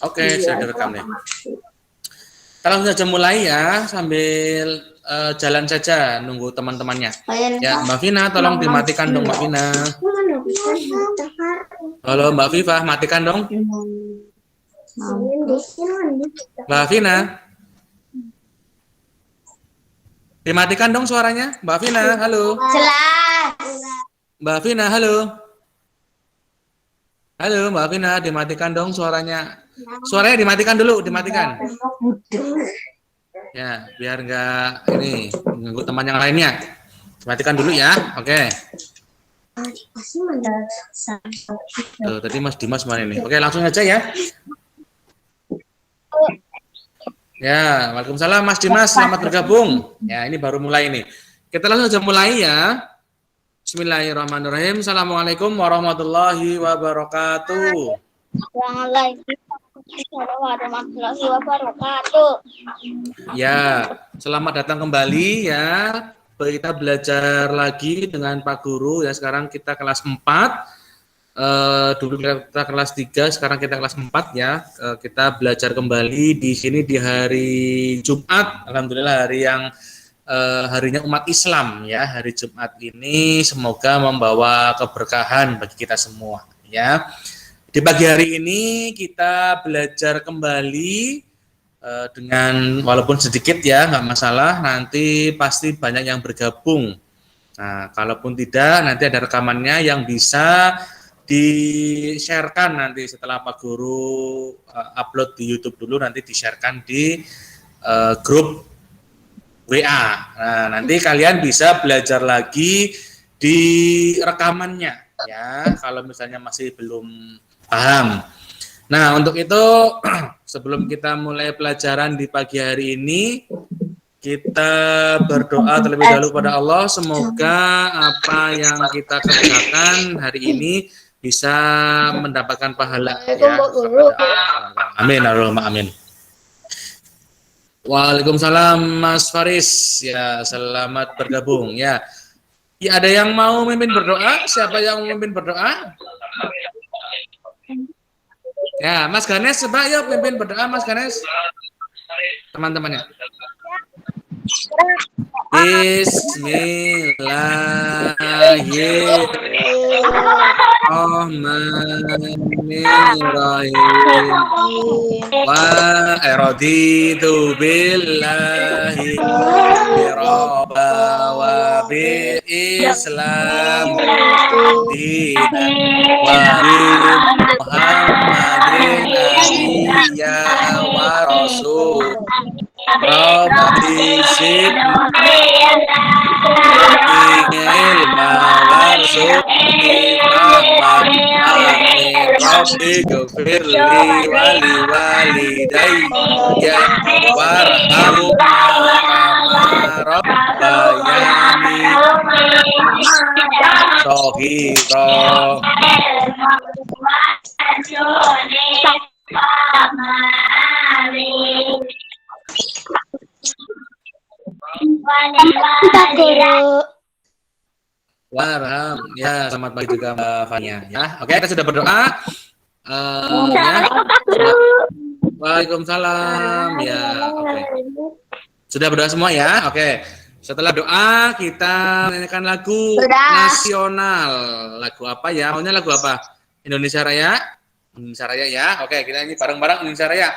Oke, sudah direkam nih. Kita langsung saja mulai ya, sambil jalan saja nunggu teman-temannya. Ya, Mbak Vina, tolong dimatikan dong Mbak Vina. Halo Mbak Viva, matikan dong. Mbak Vina. Dimatikan dong suaranya, Mbak Vina, halo. Jelas. Mbak Vina, halo. Halo Mbak Vina, dimatikan dong suaranya. Suaranya dimatikan dulu, dimatikan. Ya, biar nggak ini mengganggu teman yang lainnya. Dimatikan dulu ya, oke. Tuh, tadi Mas Dimas mana ini? Oke, langsung aja ya. Ya, waalaikumsalam Mas Dimas, selamat bergabung. Ya, ini baru mulai ini. Kita langsung aja mulai ya. Bismillahirrahmanirrahim. Assalamualaikum warahmatullahi wabarakatuh. Waalaikumsalam warahmatullahi wabarakatuh. Ya, selamat datang kembali ya. Kita belajar lagi dengan Pak Guru ya. Sekarang kita kelas 4. Dulu kita kelas 3, sekarang kita kelas 4 ya. Kita belajar kembali di sini di hari Jumat. Alhamdulillah hari yang harinya umat Islam ya. Hari Jumat ini semoga membawa keberkahan bagi kita semua ya. Di pagi hari ini kita belajar kembali dengan walaupun sedikit ya, nggak masalah. Nanti pasti banyak yang bergabung. Nah, kalaupun tidak, nanti ada rekamannya yang bisa di-sharekan nanti setelah Pak Guru upload di YouTube dulu, nanti di-sharekan di grup WA. Nah, nanti kalian bisa belajar lagi di rekamannya ya, kalau misalnya masih belum paham. Nah, untuk itu sebelum kita mulai pelajaran di pagi hari ini, kita berdoa terlebih dahulu pada Allah, semoga apa yang kita kerjakan hari ini bisa mendapatkan pahala ya. Amin, Allahumma amin. Waalaikumsalam Mas Faris. Ya, selamat bergabung ya. Ya, ada yang mau memimpin berdoa? Siapa yang mau memimpin berdoa? Ya, Mas Ganes, coba yuk pimpin berdoa Mas Ganes. Teman-temannya. Bismillahirrahmanirrahim. Wa raditu billahi rabba wa bil Islam dinan wa bi Muhammadin nabiyya wa rasul. Rabbi zidni ilma warzuqni fahman. Amin. Rabbi ghfirli wali walidayya warhamhuma kama rabbayani shaghira. Warham, ya selamat pagi juga Mbak Fania. Ya, oke kita sudah berdoa. Ya. Waalaikumsalam. Ya, oke. Sudah berdoa semua ya, oke. Setelah doa kita menyanyikan lagu nasional. Lagu apa ya? Maunya lagu apa? Indonesia Raya. Indonesia Raya ya. Oke, kita nyanyi bareng-bareng Indonesia Raya.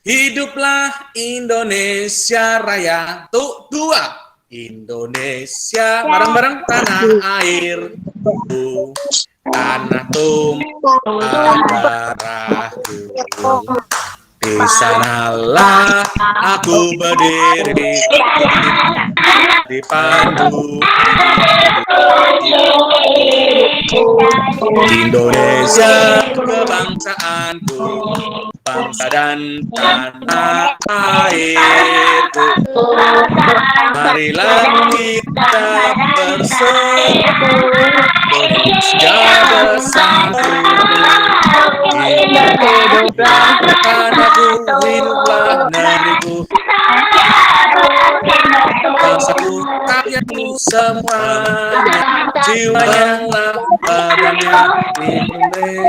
Hiduplah Indonesia Raya. Tuh dua. Indonesia bareng-bareng tanah airku, tanah tumpah darahku. Di sanalah aku berdiri, dipandu Indonesia kebangsaanku, bangsa dan tanah airku. Marilah kita bersatu, Indonesia bersatu. Hiduplah anakku, hiduplah negeriku. Bangsaku, rakyatku semuanya, jiwanya, badannya,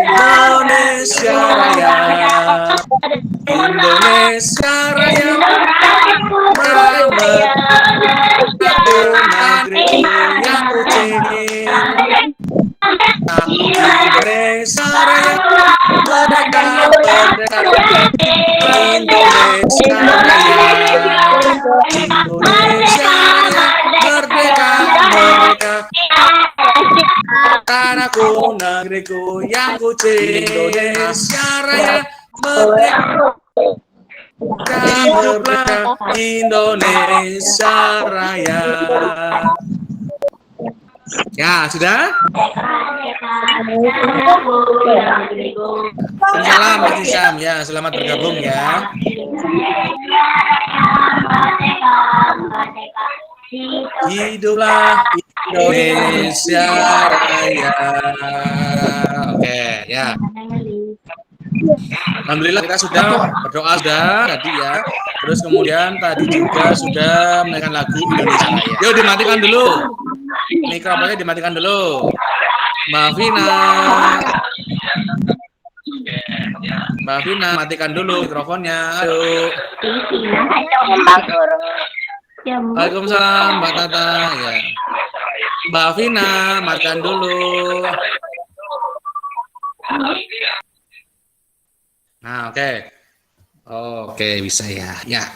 Indonesia Raya. Indonesia Raya, merdeka, aku negeriku yang ku cinta. Indonesia Raya, merdeka, merdeka, Indonesia Raya. Indonesia Raya, merdeka, merdeka, tanahku, negeriku yang ku cinta. Indonesia Raya, merdeka, merdeka, Indonesia Raya. Ya, sudah? Salam Mas Isyam, ya, selamat bergabung ya. Hiduplah Indonesia Raya. Oke, ya. Alhamdulillah kita sudah berdoa sudah tadi ya. Terus kemudian tadi juga sudah menaikkan lagu Indonesia Raya. Yuk dimatikan dulu. Mikrofonnya dimatikan dulu. Mbak Vina, matikan dulu mikrofonnya. Ayo. Waalaikumsalam Mbak Tata ya. Mbak Vina, matikan dulu. Nah, oke. Oke, bisa ya. Ya.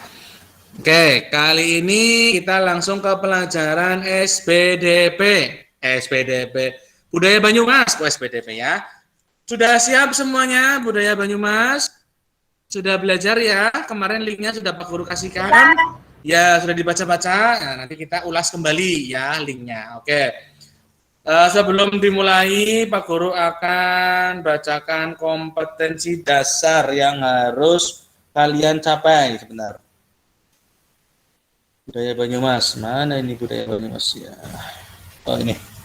Oke, kali ini kita langsung ke pelajaran SPDP. SPDP. Budaya Banyumas, SPDP ya. Sudah siap semuanya budaya Banyumas? Sudah belajar ya? Kemarin linknya sudah Pak Guru kasihkan. Ya, sudah dibaca-baca. Nah, nanti kita ulas kembali ya linknya. Oke. Sebelum dimulai, Pak Guru akan bacakan kompetensi dasar yang harus kalian capai. Sebentar. Budaya Banyumas. Mana ini budaya Banyumas ya? Oh, ini.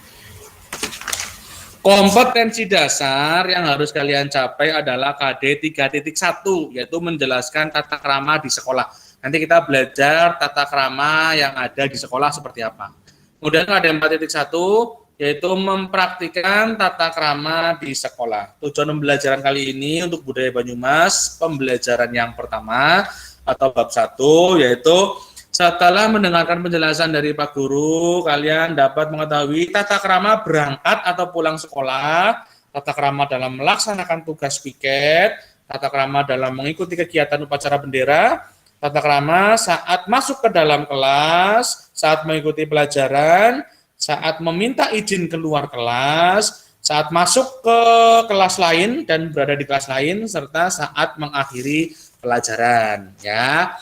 Kompetensi dasar yang harus kalian capai adalah KD 3.1, yaitu menjelaskan tata krama di sekolah. Nanti kita belajar tata krama yang ada di sekolah seperti apa. Kemudian KD 4.1, yaitu mempraktikkan tata krama di sekolah. Tujuan pembelajaran kali ini untuk budaya Banyumas, pembelajaran yang pertama atau bab 1, yaitu setelah mendengarkan penjelasan dari Pak Guru, kalian dapat mengetahui tata krama berangkat atau pulang sekolah, tata krama dalam melaksanakan tugas piket, tata krama dalam mengikuti kegiatan upacara bendera, tata krama saat masuk ke dalam kelas, saat mengikuti pelajaran, saat meminta izin keluar kelas, saat masuk ke kelas lain dan berada di kelas lain, serta saat mengakhiri pelajaran. Ya.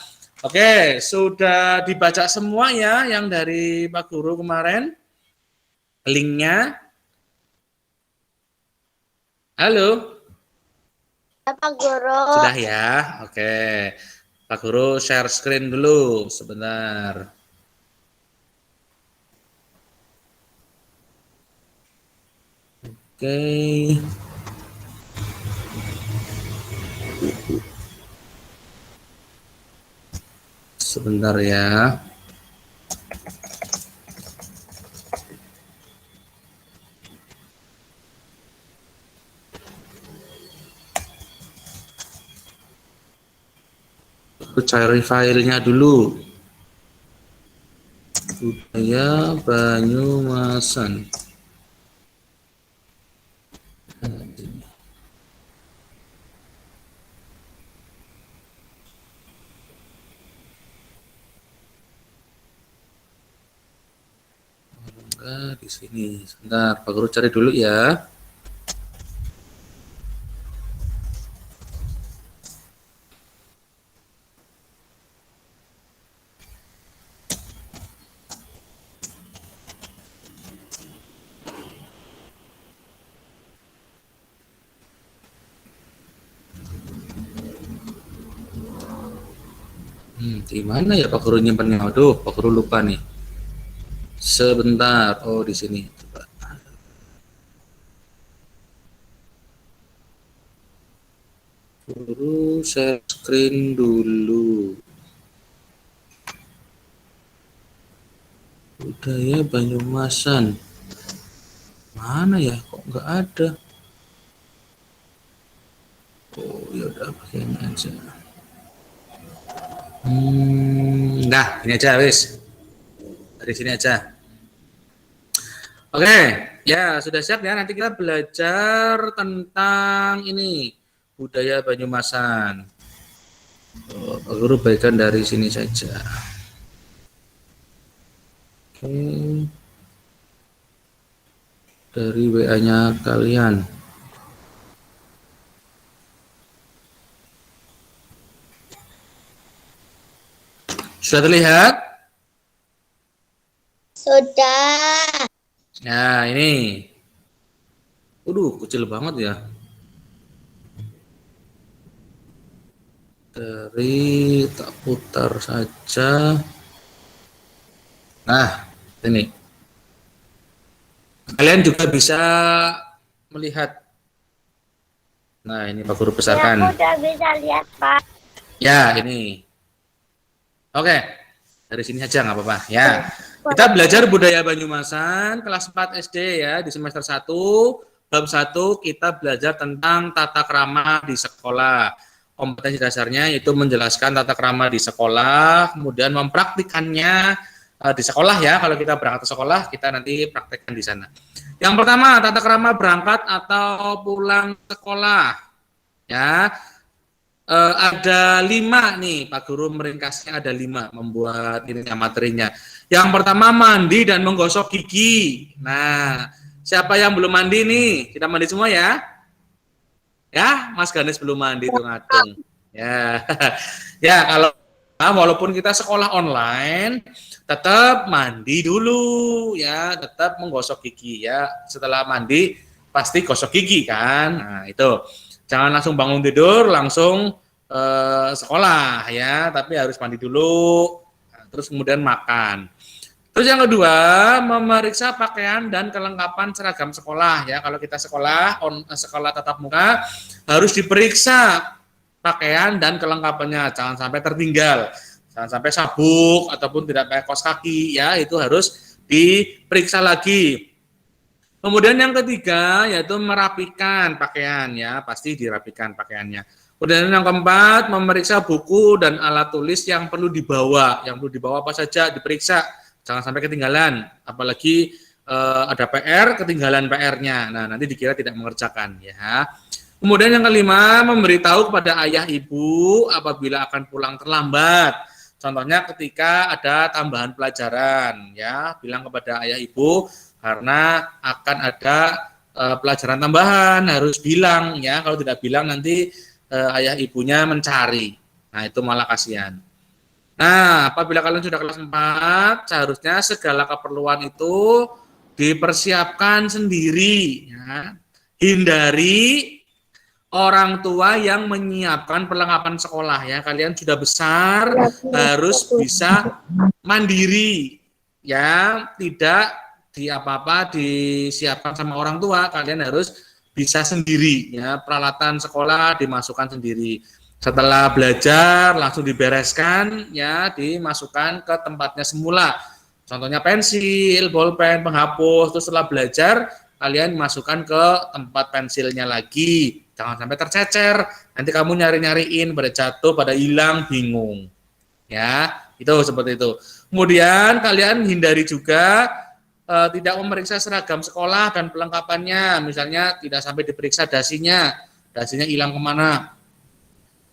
Oke, sudah dibaca semua ya yang dari Pak Guru kemarin? Linknya? Halo? Pak Guru. Sudah ya? Oke. Pak Guru share screen dulu sebentar. Oke. Sebentar ya. Aku cari filenya dulu. Budaya Banyumasan. Di sini. Sebentar, Pak Guru cari dulu ya. Di mana ya Pak Guru nyimpannya? Aduh, Pak Guru lupa nih. Sebentar. Oh, di sini. Coba. Guru share screen dulu. Budaya Banyumasan. Mana ya? Kok nggak ada? Oh, ya udah pakai ini aja. Nah, ini aja wis. Dari sini aja. Oke, ya sudah siap ya. Nanti kita belajar tentang ini budaya Banyumasan. Pak Guru baikkan dari sini saja. Oke. Dari WA-nya kalian. Sudah terlihat? Sudah. Nah, ini. Waduh, kecil banget ya. Dari tak putar saja. Nah, ini. Kalian juga bisa melihat. Nah, ini Pak Guru besarkan. Ya, aku udah bisa lihat, Pak. Ya, ini. Oke, dari sini saja nggak apa-apa. Ya, kita belajar budaya Banyumasan kelas 4 SD ya di semester 1. Bab 1 kita belajar tentang tata krama di sekolah. Kompetensi dasarnya itu menjelaskan tata krama di sekolah, kemudian mempraktikannya di sekolah ya. Kalau kita berangkat ke sekolah, kita nanti praktekkan di sana. Yang pertama, tata krama berangkat atau pulang sekolah. Ya, ada 5 nih, Pak Guru meringkasnya ada 5, membuat ininya materinya. Yang pertama mandi dan menggosok gigi. Nah, siapa yang belum mandi nih? Kita mandi semua ya? Ya, Mas Ganes belum mandi tuh ngatung. Ya, ya kalau walaupun kita sekolah online, tetap mandi dulu ya, tetap menggosok gigi ya. Setelah mandi pasti gosok gigi kan. Nah, itu. Jangan langsung bangun tidur, langsung sekolah ya, tapi harus mandi dulu, terus kemudian makan. Terus yang kedua, memeriksa pakaian dan kelengkapan seragam sekolah ya. Kalau kita sekolah tatap muka, harus diperiksa pakaian dan kelengkapannya, jangan sampai tertinggal, jangan sampai sabuk ataupun tidak pakai kaos kaki ya, itu harus diperiksa lagi. Kemudian yang ketiga yaitu merapikan pakaian ya, pasti dirapikan pakaiannya. Kemudian yang keempat memeriksa buku dan alat tulis yang perlu dibawa. Yang perlu dibawa apa saja diperiksa, jangan sampai ketinggalan. Apalagi ada PR, ketinggalan PR-nya. Nah, nanti dikira tidak mengerjakan ya. Kemudian yang kelima memberitahu kepada ayah ibu apabila akan pulang terlambat. Contohnya ketika ada tambahan pelajaran ya, bilang kepada ayah ibu karena akan ada pelajaran tambahan, harus bilang ya, kalau tidak bilang nanti ayah ibunya mencari. Nah, itu malah kasihan. Nah, apabila kalian sudah kelas 4, seharusnya segala keperluan itu dipersiapkan sendiri ya. Hindari orang tua yang menyiapkan perlengkapan sekolah ya. Kalian sudah besar, harus bisa mandiri ya, tidak disiapkan sama orang tua, kalian harus bisa sendiri ya, peralatan sekolah dimasukkan sendiri. Setelah belajar langsung dibereskan ya, dimasukkan ke tempatnya semula. Contohnya pensil, bolpen, penghapus. Terus setelah belajar kalian masukkan ke tempat pensilnya lagi. Jangan sampai tercecer. Nanti kamu nyari-nyariin, pada jatuh, pada hilang, bingung. Ya, itu seperti itu. Kemudian kalian hindari juga tidak memeriksa seragam sekolah dan pelengkapannya, misalnya tidak sampai diperiksa dasinya hilang kemana,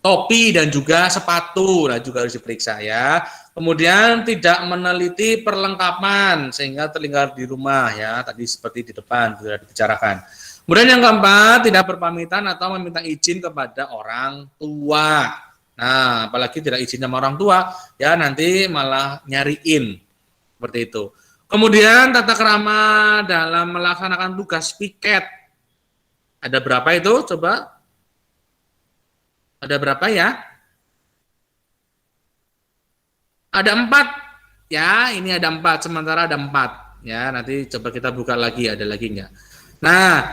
topi dan juga sepatu, nah juga harus diperiksa ya. Kemudian tidak meneliti perlengkapan sehingga tertinggal di rumah ya, tadi seperti di depan sudah dibicarakan. Kemudian yang keempat, tidak berpamitan atau meminta izin kepada orang tua. Nah, apalagi tidak izin sama orang tua, ya nanti malah nyariin seperti itu. Kemudian tata krama dalam melaksanakan tugas piket. Ada berapa itu? Coba. Ada berapa ya? Ada 4. Ya, ini ada 4. Sementara ada 4. Ya, nanti coba kita buka lagi. Ada lagi enggak? Nah,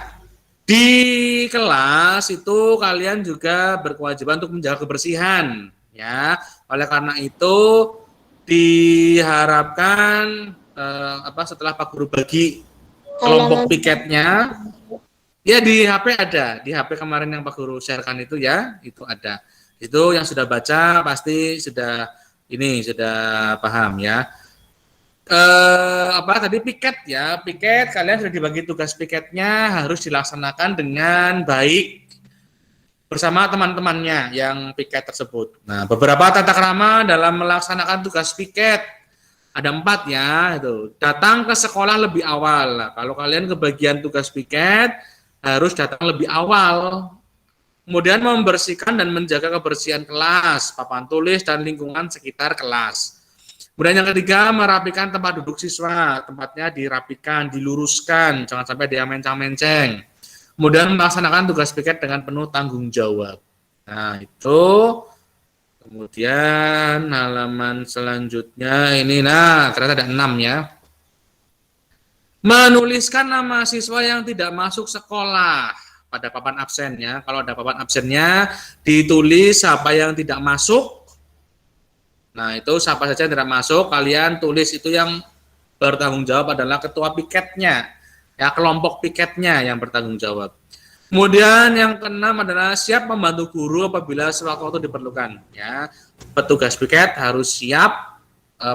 di kelas itu kalian juga berkewajiban untuk menjaga kebersihan. Ya, oleh karena itu diharapkan setelah Pak Guru bagi kelompok piketnya, ya di HP ada, di HP kemarin yang Pak Guru sharekan itu ya, itu ada. Itu yang sudah baca pasti sudah paham ya. Tadi piket ya, piket kalian sudah dibagi tugas piketnya harus dilaksanakan dengan baik bersama teman-temannya yang piket tersebut. Nah, beberapa tata krama dalam melaksanakan tugas piket ada 4 ya, itu datang ke sekolah lebih awal. Nah, kalau kalian kebagian tugas piket harus datang lebih awal. Kemudian membersihkan dan menjaga kebersihan kelas, papan tulis dan lingkungan sekitar kelas. Kemudian yang ketiga, merapikan tempat duduk siswa, tempatnya dirapikan, diluruskan, jangan sampai dia mencang-menceng. Kemudian melaksanakan tugas piket dengan penuh tanggung jawab. Nah, itu. Kemudian halaman selanjutnya ini, ternyata ada 6 ya. Menuliskan nama siswa yang tidak masuk sekolah pada papan absennya. Kalau ada papan absennya, ditulis siapa yang tidak masuk. Nah, itu siapa saja yang tidak masuk, kalian tulis itu yang bertanggung jawab adalah ketua piketnya, ya kelompok piketnya yang bertanggung jawab. Kemudian yang keenam adalah siap membantu guru apabila sewaktu-waktu diperlukan. Ya, petugas piket harus siap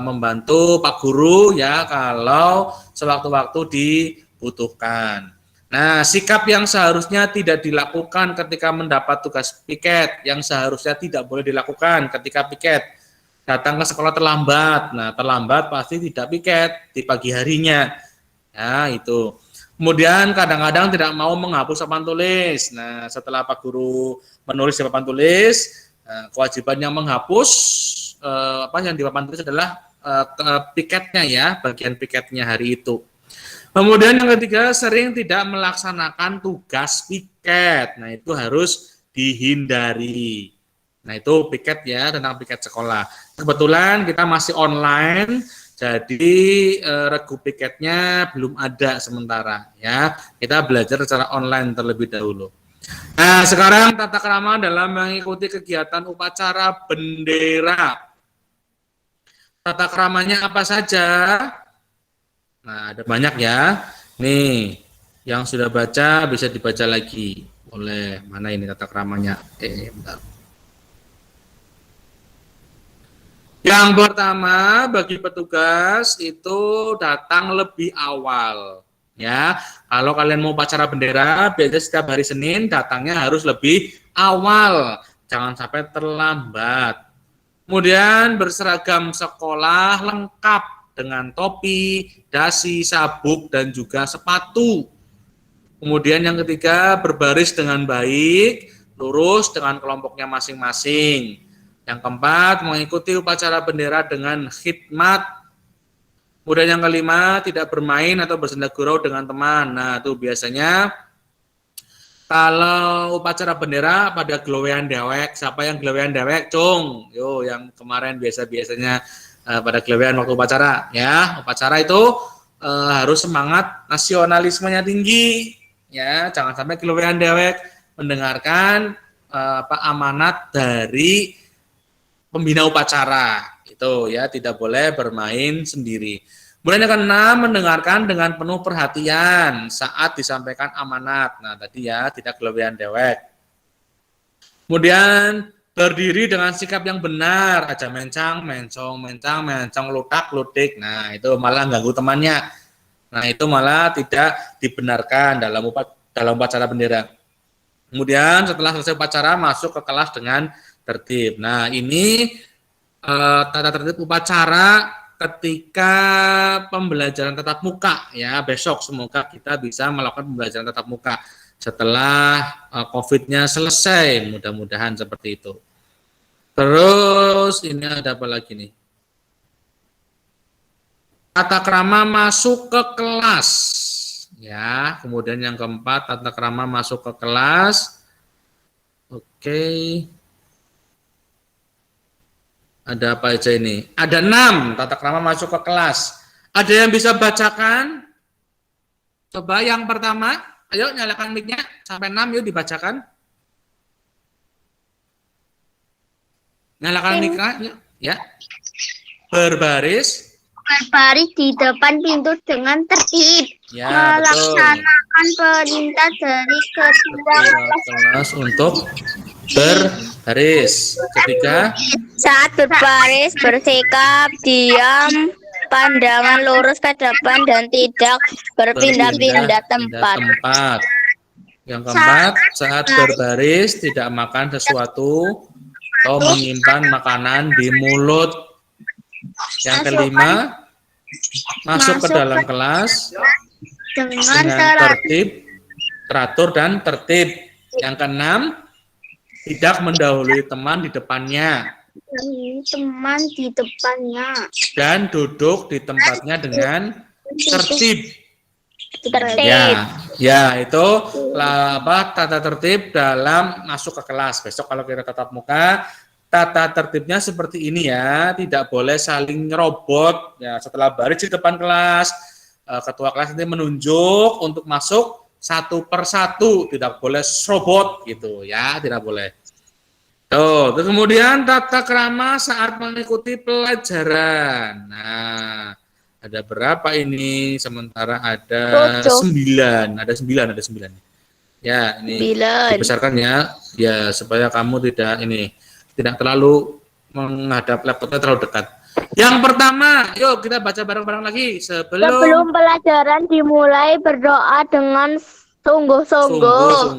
membantu Pak Guru ya kalau sewaktu-waktu dibutuhkan. Nah, sikap yang seharusnya tidak dilakukan ketika mendapat tugas piket, yang seharusnya tidak boleh dilakukan ketika piket. Datang ke sekolah terlambat. Nah, terlambat pasti tidak piket di pagi harinya. Ya, itu. Kemudian kadang-kadang tidak mau menghapus papan tulis. Nah, setelah Pak Guru menulis di papan tulis, kewajiban yang menghapus yang di papan tulis adalah piketnya ya, bagian piketnya hari itu. Kemudian yang ketiga, sering tidak melaksanakan tugas piket. Nah, itu harus dihindari. Nah, itu piket ya, tentang piket sekolah. Kebetulan kita masih online, jadi regu piketnya belum ada sementara ya. Kita belajar secara online terlebih dahulu. Nah, sekarang tata krama dalam mengikuti kegiatan upacara bendera. Tata kramanya apa saja? Nah, ada banyak ya. Nih, yang sudah baca bisa dibaca lagi. Boleh, mana ini tata kramanya? Bentar. Yang pertama, bagi petugas itu datang lebih awal. Ya, kalau kalian mau upacara bendera, biasanya setiap hari Senin datangnya harus lebih awal, jangan sampai terlambat. Kemudian berseragam sekolah lengkap dengan topi, dasi, sabuk, dan juga sepatu. Kemudian yang ketiga, berbaris dengan baik, lurus dengan kelompoknya masing-masing. Yang keempat, mengikuti upacara bendera dengan khidmat. Kemudian yang kelima, tidak bermain atau bersenda gurau dengan teman. Nah, itu biasanya kalau upacara bendera pada gelewean dewek. Siapa yang gelewean dewek? Cung. Yo, yang kemarin biasanya pada gelewean waktu upacara. Ya, upacara itu harus semangat nasionalismenya tinggi. Ya, jangan sampai gelewean dewek, mendengarkan amanat dari pembina upacara itu ya, tidak boleh bermain sendiri. Kemudian yang keenam, mendengarkan dengan penuh perhatian saat disampaikan amanat. Nah, tadi ya, tidak gelewean dewek. Kemudian berdiri dengan sikap yang benar, aja mencang, lutak, ludik. Nah, itu malah ganggu temannya. Nah, itu malah tidak dibenarkan dalam upacara bendera. Kemudian setelah selesai upacara masuk ke kelas dengan tertib. Nah, ini tata tertib upacara ketika pembelajaran tatap muka ya. Besok semoga kita bisa melakukan pembelajaran tatap muka setelah COVID-nya selesai, mudah-mudahan seperti itu. Terus ini ada apa lagi nih? Tata krama masuk ke kelas. Ya, kemudian yang keempat, tata krama masuk ke kelas. Oke. Ada apa aja ini? Ada 6 tata krama masuk ke kelas. Ada yang bisa bacakan? Coba yang pertama, ayo nyalakan mic-nya sampai 6 yuk dibacakan. Nyalakan mic-nya ya. Berbaris. Berbaris di depan pintu dengan tertib. Ya, betul. Melaksanakan perintah dari ketua Kelas untuk berbaris. Ketiga, Saat berbaris, bersikap diam, pandangan lurus ke depan dan tidak berpindah-pindah tempat. Yang keempat, saat berbaris tidak makan sesuatu atau menyimpan makanan di mulut. Yang kelima, masuk ke dalam kelas dengan tertib, teratur dan tertib. Yang keenam, tidak mendahului teman di depannya dan duduk di tempatnya dengan tertib. Ya, itu tata tertib dalam masuk ke kelas. Besok kalau kita tatap muka, tata tertibnya seperti ini ya, tidak boleh saling nyerobot. Ya, setelah baris di depan kelas, ketua kelas nanti menunjuk untuk masuk satu persatu, tidak boleh serobot gitu ya, tidak boleh. Tuh, terus kemudian tata krama saat mengikuti pelajaran. Nah, ada berapa ini? Sementara ada 9. Ada 9. Ya, ini dibesarkan ya supaya kamu tidak terlalu menghadap laptopnya terlalu dekat. Yang pertama, yuk kita baca bareng-bareng lagi. Sebelum pelajaran dimulai, berdoa dengan sungguh-sungguh.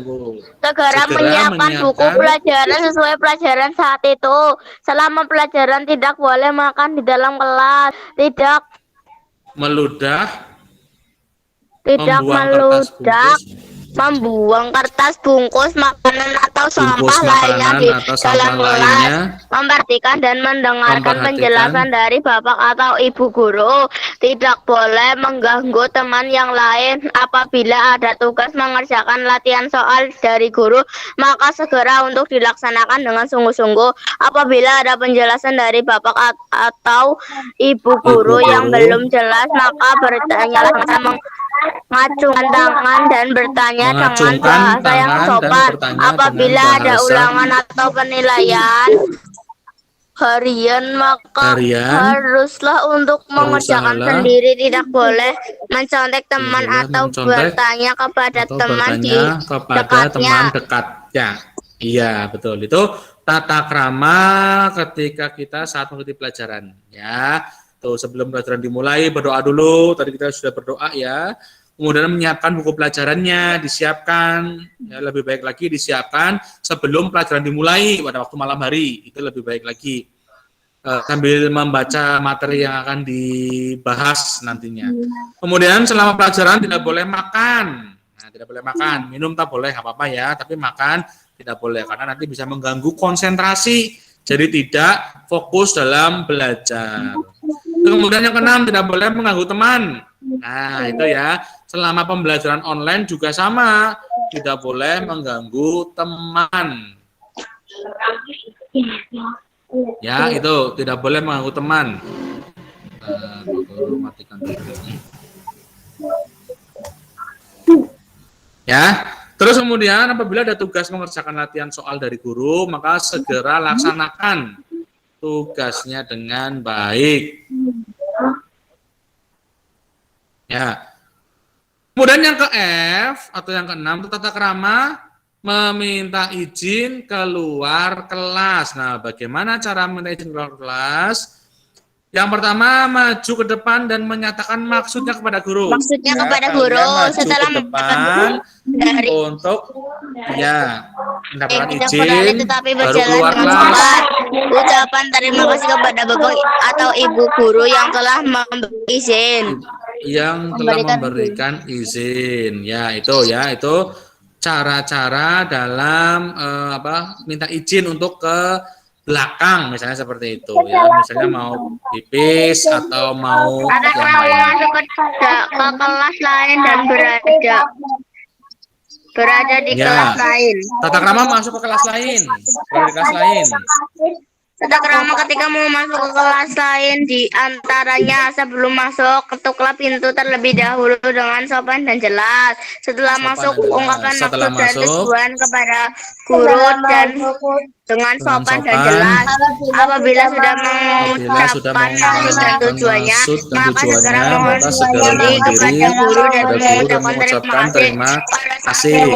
Segera menyiapkan buku pelajaran sesuai pelajaran saat itu. Selama pelajaran tidak boleh makan di dalam kelas, tidak meludah, membuang kertas bungkus makanan atau sampah lainnya di dalam kelas, memperhatikan dan mendengarkan penjelasan dari bapak atau ibu guru. Tidak boleh mengganggu teman yang lain. Apabila ada tugas mengerjakan latihan soal dari guru, maka segera untuk dilaksanakan dengan sungguh-sungguh. Apabila ada penjelasan dari bapak atau ibu guru yang belum jelas, maka bertanyalah mengacungkan tangan dan bertanya dengan bahasa yang sopan. Apabila ada ulangan atau penilaian harian, maka haruslah untuk mengerjakan sendiri. Tidak boleh mencontek teman atau bertanya kepada teman di dekatnya. Iya, betul. Itu tata krama ketika kita saat mengikuti pelajaran ya. Tuh, sebelum pelajaran dimulai berdoa dulu. Tadi kita sudah berdoa ya. Kemudian menyiapkan buku pelajarannya, disiapkan. Ya, lebih baik lagi disiapkan sebelum pelajaran dimulai pada waktu malam hari. Itu lebih baik lagi. Sambil membaca materi yang akan dibahas nantinya. Kemudian selama pelajaran tidak boleh makan. Nah, tidak boleh makan. Minum tak boleh, apa-apa ya. Tapi makan tidak boleh karena nanti bisa mengganggu konsentrasi. Jadi tidak fokus dalam belajar. Kemudian yang keenam, tidak boleh mengganggu teman. Nah, itu ya. Selama pembelajaran online juga sama. Tidak boleh mengganggu teman. Ya, itu. Tidak boleh mengganggu teman. Matikan dulu. Ya. Terus kemudian apabila ada tugas mengerjakan latihan soal dari guru, maka segera laksanakan tugasnya dengan baik. Ya. Kemudian yang ke F atau yang ke-6 itu tata krama meminta izin keluar kelas. Nah, bagaimana cara meminta izin keluar kelas? Yang pertama, maju ke depan dan menyatakan maksudnya kepada guru. Maksudnya kepada guru setelah ke depan dari untuk mendapatkan izin, tetapi baru berjalan keluar dengan kelas. cepat. Ucapan terima kasih kepada bapak atau ibu guru yang telah memberi izin. Yang telah memberikan izin. Ya, itu cara-cara dalam minta izin untuk ke belakang misalnya seperti itu ya, misalnya mau pipis atau mau ada yang masuk ke kelas lain dan berada di kelas lain. Tata krama masuk ke kelas lain, Tata krama ketika mau masuk ke kelas lain, di antaranya sebelum masuk ketuklah pintu terlebih dahulu dengan sopan dan jelas. Setelah masuk ungkapkan maksud dan tujuan kepada guru dan dengan sopan dan jelas. Apabila sudah mengucapkan maksud dan tujuannya, maka segera mohon diri kepada guru dan mengucapkan terima kasih.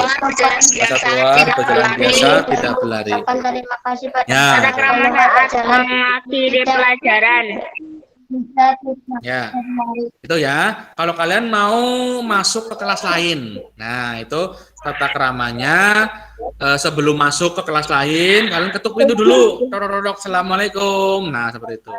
Berjalan biasa, tidak berlari. Terima kasih pada Ya. Tata krama saat mengakhiri pelajaran. Ya, itu ya. Kalau kalian mau masuk ke kelas lain, nah itu tata keramanya sebelum masuk ke kelas lain, kalian ketuk pintu dulu. Tororok, assalamualaikum. Nah seperti itu.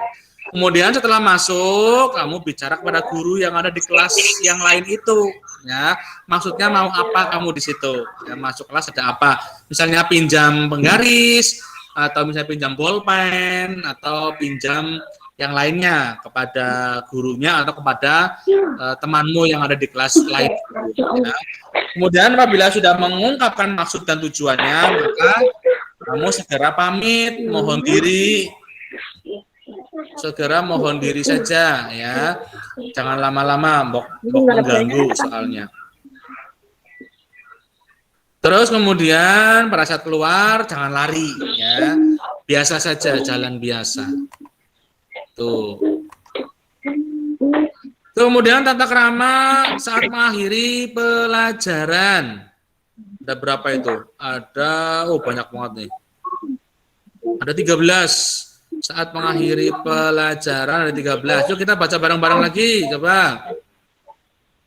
Kemudian setelah masuk, kamu bicara kepada guru yang ada di kelas yang lain itu. Ya, maksudnya mau apa kamu di situ? Ya, masuk kelas ada apa? Misalnya pinjam penggaris, atau misalnya pinjam bolpen, atau pinjam yang lainnya kepada gurunya atau kepada temanmu yang ada di kelas lain. Ya. Kemudian apabila sudah mengungkapkan maksud dan tujuannya, maka kamu segera pamit, mohon diri. Segera mohon diri saja ya. Jangan lama-lama, mbok mengganggu soalnya. Terus kemudian pada saat keluar jangan lari ya. Biasa saja, jalan biasa. Tuh. Kemudian tata krama saat mengakhiri pelajaran. Ada berapa itu? Ada banyak banget nih. Ada 13. Saat mengakhiri pelajaran ada 13. Yuk kita baca bareng-bareng lagi, coba.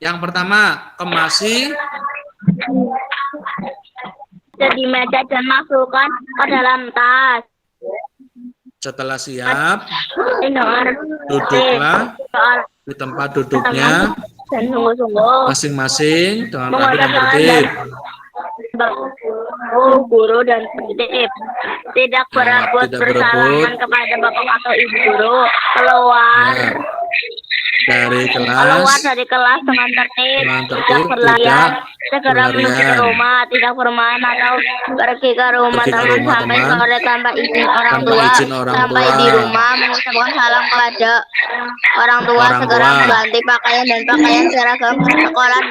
Yang pertama, kemasi Jadi meja dan masukkan ke dalam tas. setelah siap, Dengar. duduklah di tempat duduknya Dan sungguh-sungguh masing-masing dengan rapi dan tertib. Guru dan tertib. Tidak berebut bersalaman kepada bapak atau ibu guru. Keluar Dari kelas dari kelas dengan tertib. Tidak tidak berlayar. Segera menuju ke berlarian. rumah. Tidak bermain atau pergi ke rumah Pergi ke teman rumah sampai teman. sore tanpa izin orang Tanpa tua. izin orang Sampai tua. di rumah mengucapkan salam kepada orang tua. Orang Segera tua. mengganti pakaian dan pakaian seragam sekolah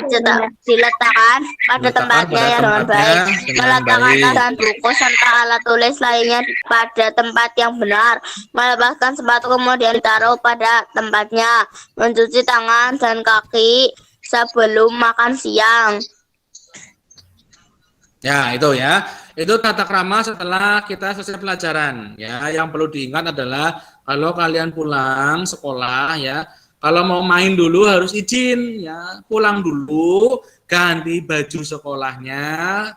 diletakkan pada tempatnya yang dengan baik. Meletakkan tas dan buku serta alat tulis lainnya pada tempat yang benar. Melepaskan sepatu kemudian ditaruh pada tempatnya. Mencuci tangan dan kaki sebelum makan siang. Ya, itu ya. Itu tata krama setelah kita selesai pelajaran. Ya, yang perlu diingat adalah kalau kalian pulang sekolah ya, kalau mau main dulu harus izin ya. Pulang dulu, ganti baju sekolahnya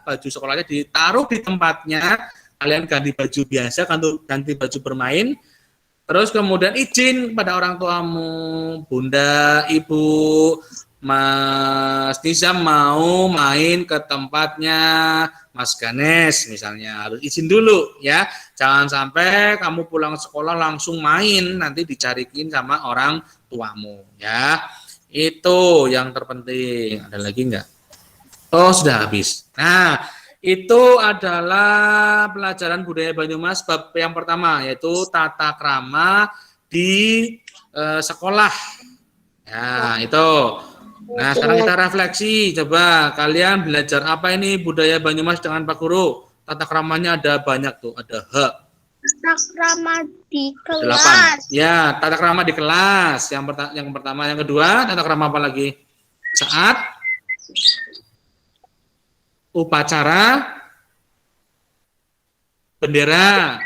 ditaruh di tempatnya. Kalian ganti baju biasa, ganti baju bermain. Terus kemudian izin kepada orang tuamu, Bunda, Ibu, Mas Nizam mau main ke tempatnya Mas Ganes misalnya, harus izin dulu ya. Jangan sampai kamu pulang sekolah langsung main, nanti dicariin sama orang tuamu ya. Itu yang terpenting. Ada lagi enggak? Oh, sudah habis. Nah, itu adalah pelajaran budaya Banyumas bab yang pertama, yaitu tata krama di sekolah. Ya, itu. Nah, sekarang kita refleksi. Coba kalian belajar apa ini budaya Banyumas dengan Pak Guru? Tata kramanya ada banyak tuh. Ada Tata krama di 8. kelas. Ya, tata krama di kelas. Yang pertama, yang kedua, tata krama apa lagi? Saat upacara bendera.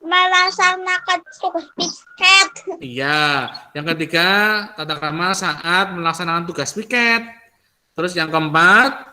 Melaksanakan tugas piket. Iya, yang ketiga tata krama saat melaksanakan tugas piket. Terus yang keempat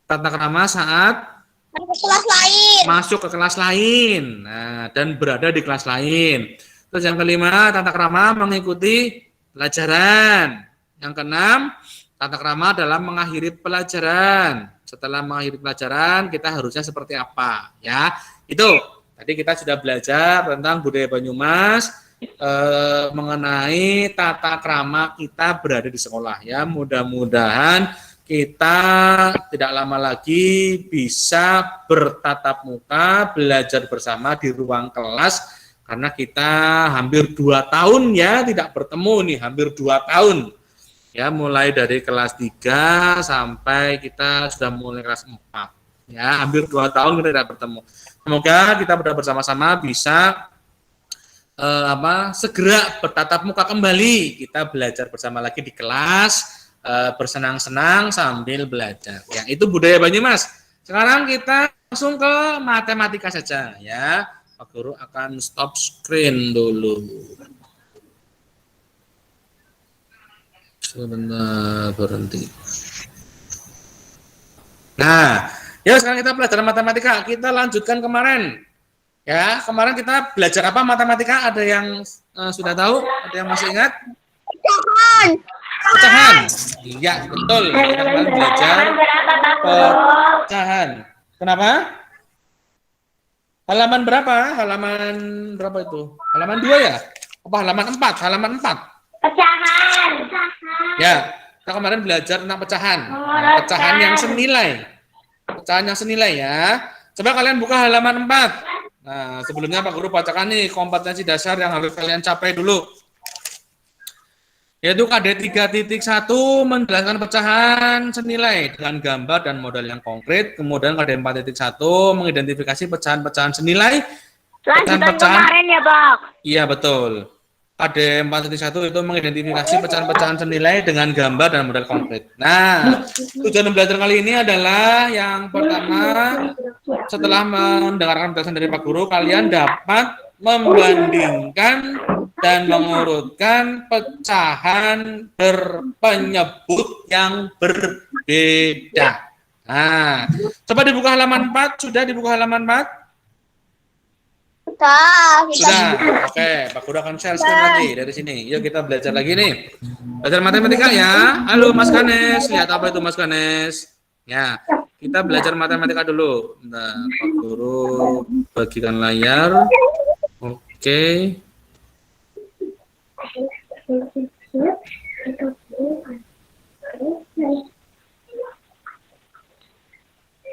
tata krama saat Kelas lain. masuk ke kelas lain, nah, dan berada di kelas lain. Terus yang kelima tata krama mengikuti pelajaran. Yang keenam tata krama dalam mengakhiri pelajaran. Setelah mengakhiri pelajaran kita harusnya seperti apa? Ya, itu. Tadi kita sudah belajar tentang budaya Banyumas mengenai tata krama kita berada di sekolah ya. Mudah-mudahan kita tidak lama lagi bisa bertatap muka, belajar bersama di ruang kelas karena kita hampir 2 tahun ya tidak bertemu nih, hampir 2 tahun. Ya, mulai dari kelas 3 sampai kita sudah mulai kelas 4. Ya, hampir 2 tahun kita tidak bertemu. Semoga kita bersama-sama bisa segera bertatap muka kembali. Kita belajar bersama lagi di kelas, bersenang-senang sambil belajar. Ya, itu budaya Banyumas. Sekarang kita langsung ke matematika saja ya. Pak Guru akan stop screen dulu. Sebentar, berhenti. Nah, ya sekarang kita belajar matematika. Kita lanjutkan kemarin. Ya, kemarin kita belajar apa matematika? Ada yang sudah tahu? Ada yang masih ingat? Pecahan. Pecahan. Iya, betul. Kita kemarin belajar pecahan. Kenapa? Halaman berapa? Halaman berapa itu? Halaman 2 ya? Apa halaman 4? Halaman 4. Pecahan. Ya, kita kemarin belajar tentang pecahan. Nah, pecahan yang senilai. Pecahan yang senilai ya. Coba kalian buka halaman 4. Nah, sebelumnya Pak Guru bacakan nih kompetensi dasar yang harus kalian capai dulu. Yaitu KD 3.1 menjelaskan pecahan senilai dengan gambar dan model yang konkret. Kemudian KD 4.1 mengidentifikasi pecahan-pecahan senilai. Lanjutan kemarin ya, Pak. Iya, betul. KD 4.1 itu mengidentifikasi pecahan-pecahan senilai dengan gambar dan model konkret. Nah, tujuan belajar kali ini adalah yang pertama, setelah mendengarkan penjelasan dari Pak Guru, kalian dapat membandingkan dan mengurutkan pecahan berpenyebut yang berbeda. Nah, coba dibuka halaman 4. Sudah dibuka halaman 4? Sudah. Oke, Pak Guru akan share screen lagi dari sini. Yuk kita belajar lagi nih. Belajar matematika ya. Halo Mas Ganes, lihat apa itu Mas Ganes? Ya, kita belajar matematika dulu. Nah, Pak Guru bagikan layar. Oke.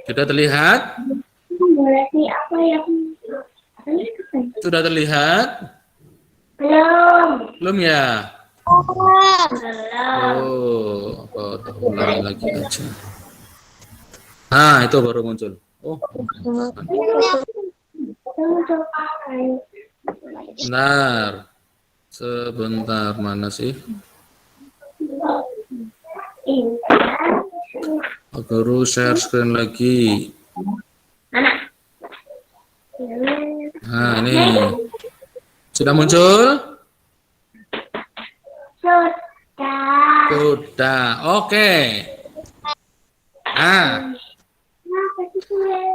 Sudah terlihat? Sudah terlihat? Belum ya? Oh, ulang lagi aja. Nah, itu baru muncul. Oh, benar. Sebentar, mana sih? Pak Guru share screen lagi. Nah, ini sudah muncul? Sudah. Oke. Nah,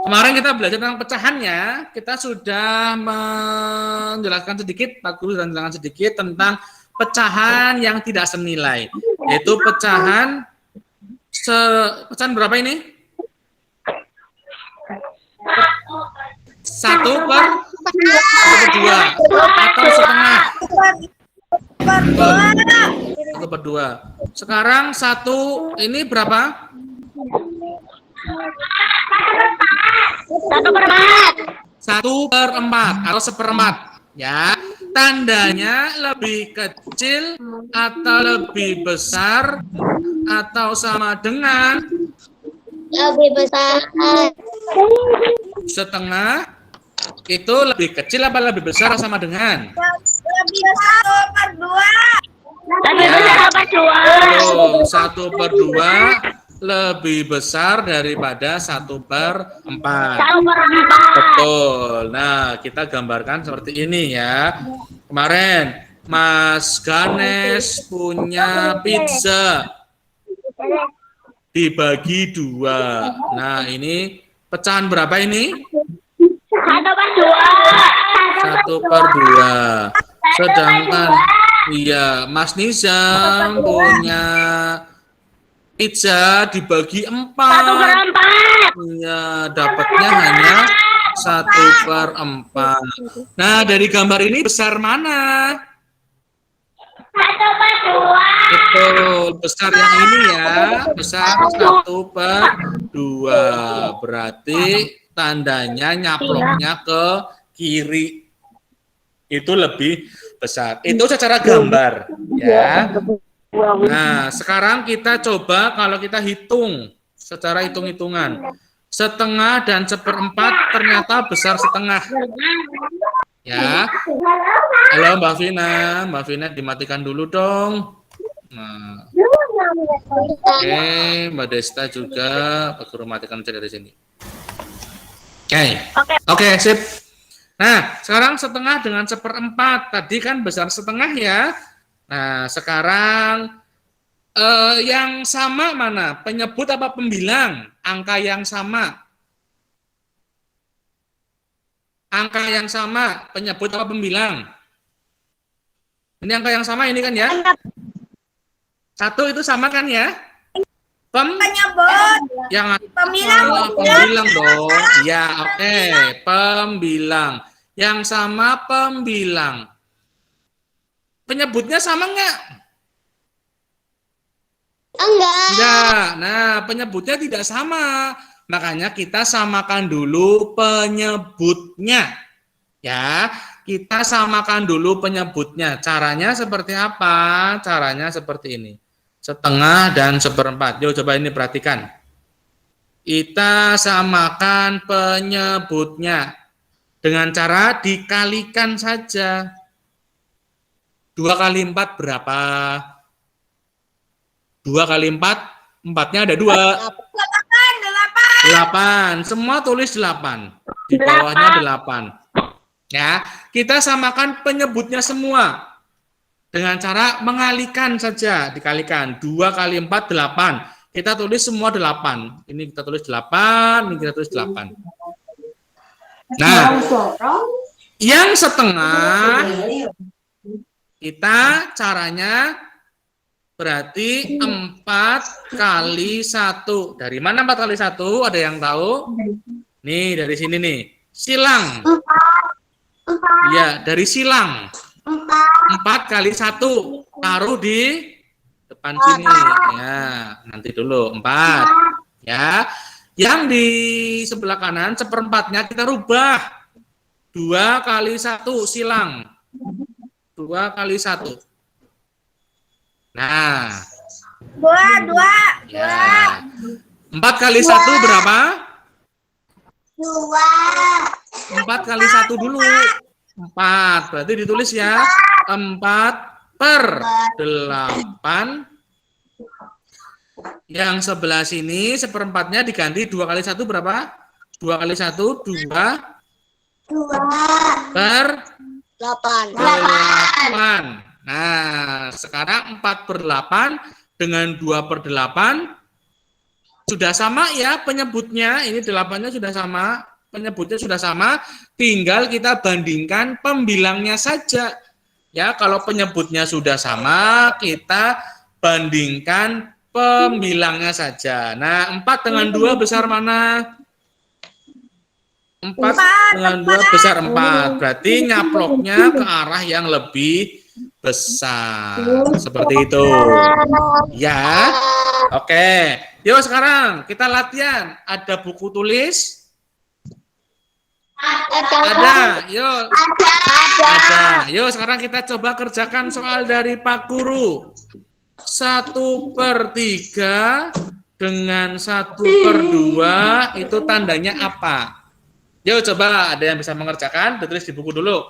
kemarin kita belajar tentang pecahannya. Kita sudah menjelaskan sedikit, Pak Guru dan menjelaskan sedikit tentang pecahan yang tidak senilai. Yaitu pecahan berapa ini? 1/2 atau setengah. 1/2. Sekarang 1 ini berapa? 1/4 atau 1/4 ya. Tandanya lebih kecil atau lebih besar atau sama dengan Lebih besar. setengah. Itu lebih kecil apa lebih besar atau sama dengan? Lebih besar 1/2. Lebih besar apa 2? 1/2 lebih besar daripada 1/4. 1/4. Betul. Nah, kita gambarkan seperti ini ya. Kemarin Mas Ganes punya pizza dibagi 2. Nah, ini pecahan berapa ini? 1/2. Sedangkan iya, Mas Nizam punya pizza dibagi 4. 1/4. Iya, dapatnya hanya 1/4. Nah, dari gambar ini besar mana? 1/2. Betul, besar yang ini ya, besar 1/2. Berarti tandanya nyaploknya ke kiri. Itu lebih besar. Itu secara gambar ya. Nah, sekarang kita coba kalau kita hitung secara hitung-hitungan. setengah dan seperempat ternyata besar setengah. Ya. Halo Mbak Vina dimatikan dulu dong. Nah. Oke, Mbak Desta juga, Pak Guru matikan chat dari sini. Oke, sip. Nah, sekarang setengah dengan seperempat. Tadi kan besar setengah ya. Nah, sekarang yang sama mana? Penyebut apa pembilang? Angka yang sama. Angka yang sama, penyebut apa pembilang? Ini angka yang sama ini kan ya? Satu itu sama kan ya? Penyebut. Yang Pembilang. Pembilang dong. Ya, oke. Pembilang. Yang sama pembilang. Penyebutnya sama enggak? Enggak. Nah, penyebutnya tidak sama. Makanya kita samakan dulu penyebutnya. Ya, kita samakan dulu penyebutnya. Caranya seperti apa? Caranya seperti ini. Setengah dan seperempat. Yuk coba ini perhatikan. Kita samakan penyebutnya dengan cara dikalikan saja. 2 kali 4 berapa? 2 kali 4, 4-nya ada 2. 8. Semua tulis 8. Di bawahnya 8. Ya, kita samakan penyebutnya semua. Dengan cara mengalihkan saja, dikalikan 2 kali 4 8. Kita tulis semua 8. Ini kita tulis 8, ini kita tulis 8. Nah, yang setengah kita caranya berarti 4 kali 1. Dari mana 4 kali 1? Ada yang tahu? Nih, dari sini nih. Silang. Iya, dari silang. 4 kali 1 taruh di depan sini ya, nanti dulu 4 ya. Yang di sebelah kanan seperempatnya kita rubah 2 kali 1 silang 2 kali 1. Nah, 2 ya. 4 kali 1 berapa? 2. 4 kali 1 dulu 4, berarti ditulis ya 4 per 8. Yang sebelah sini seperempatnya diganti 2 kali 1 berapa? 2 kali 1 2 per 8. Nah, sekarang 4 per 8 dengan 2 per 8 sudah sama ya penyebutnya. Ini 8-nya sudah sama. Penyebutnya sudah sama, tinggal kita bandingkan pembilangnya saja. Ya, kalau penyebutnya sudah sama, kita bandingkan pembilangnya saja. Nah, 4 dengan 2 besar mana? 4 dengan 2 besar 4. Berarti nyaploknya ke arah yang lebih besar. Seperti itu. Ya. Oke. Yuk sekarang kita latihan. Ada buku tulis? Ada. Yuk. Ada. Yuk sekarang kita coba kerjakan soal dari Pak Guru. 1/3 dengan 1/2 itu tandanya apa? Yuk coba ada yang bisa mengerjakan, ditulis di buku dulu.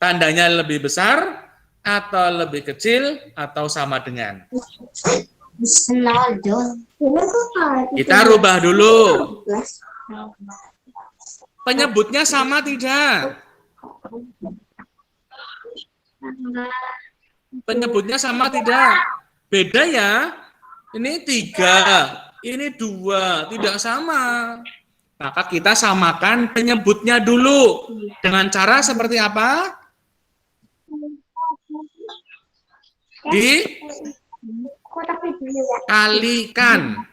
Tandanya lebih besar atau lebih kecil atau sama dengan? Kita rubah dulu. Penyebutnya sama tidak? Penyebutnya sama tidak? Beda ya. Ini 3, ini 2, tidak sama. Maka kita samakan penyebutnya dulu. Dengan cara seperti apa? Dikalikan.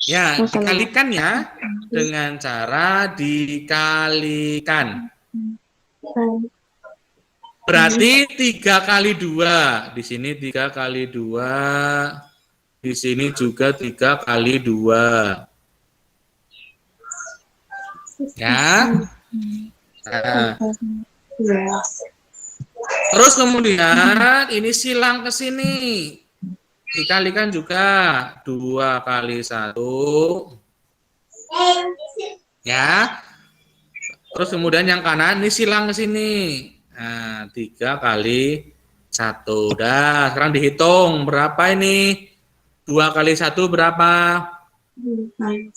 Ya, dikalikan ya. Dengan cara dikalikan. Berarti 3 kali 2. Di sini 3 kali 2. Di sini juga 3 kali 2. Ya. Nah. Terus kemudian ini silang ke sini. dikalikan juga 2 kali 1. Ya. Terus kemudian yang kanan ini silang ke sini. Nah, 3 kali 1. Udah, sekarang dihitung berapa ini? 2 kali 1 berapa? 2.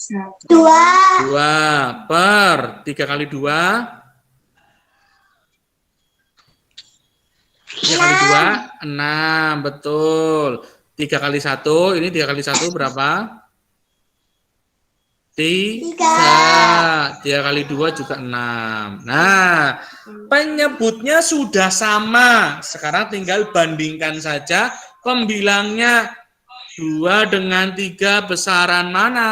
2 per 3 kali 2. 3 kali 2, 6. Betul. 3 kali 1, ini 3 kali 1 berapa? 3. 3 kali 2 juga 6. Nah, penyebutnya sudah sama. Sekarang tinggal bandingkan saja pembilangnya. 2 dengan 3 besaran mana?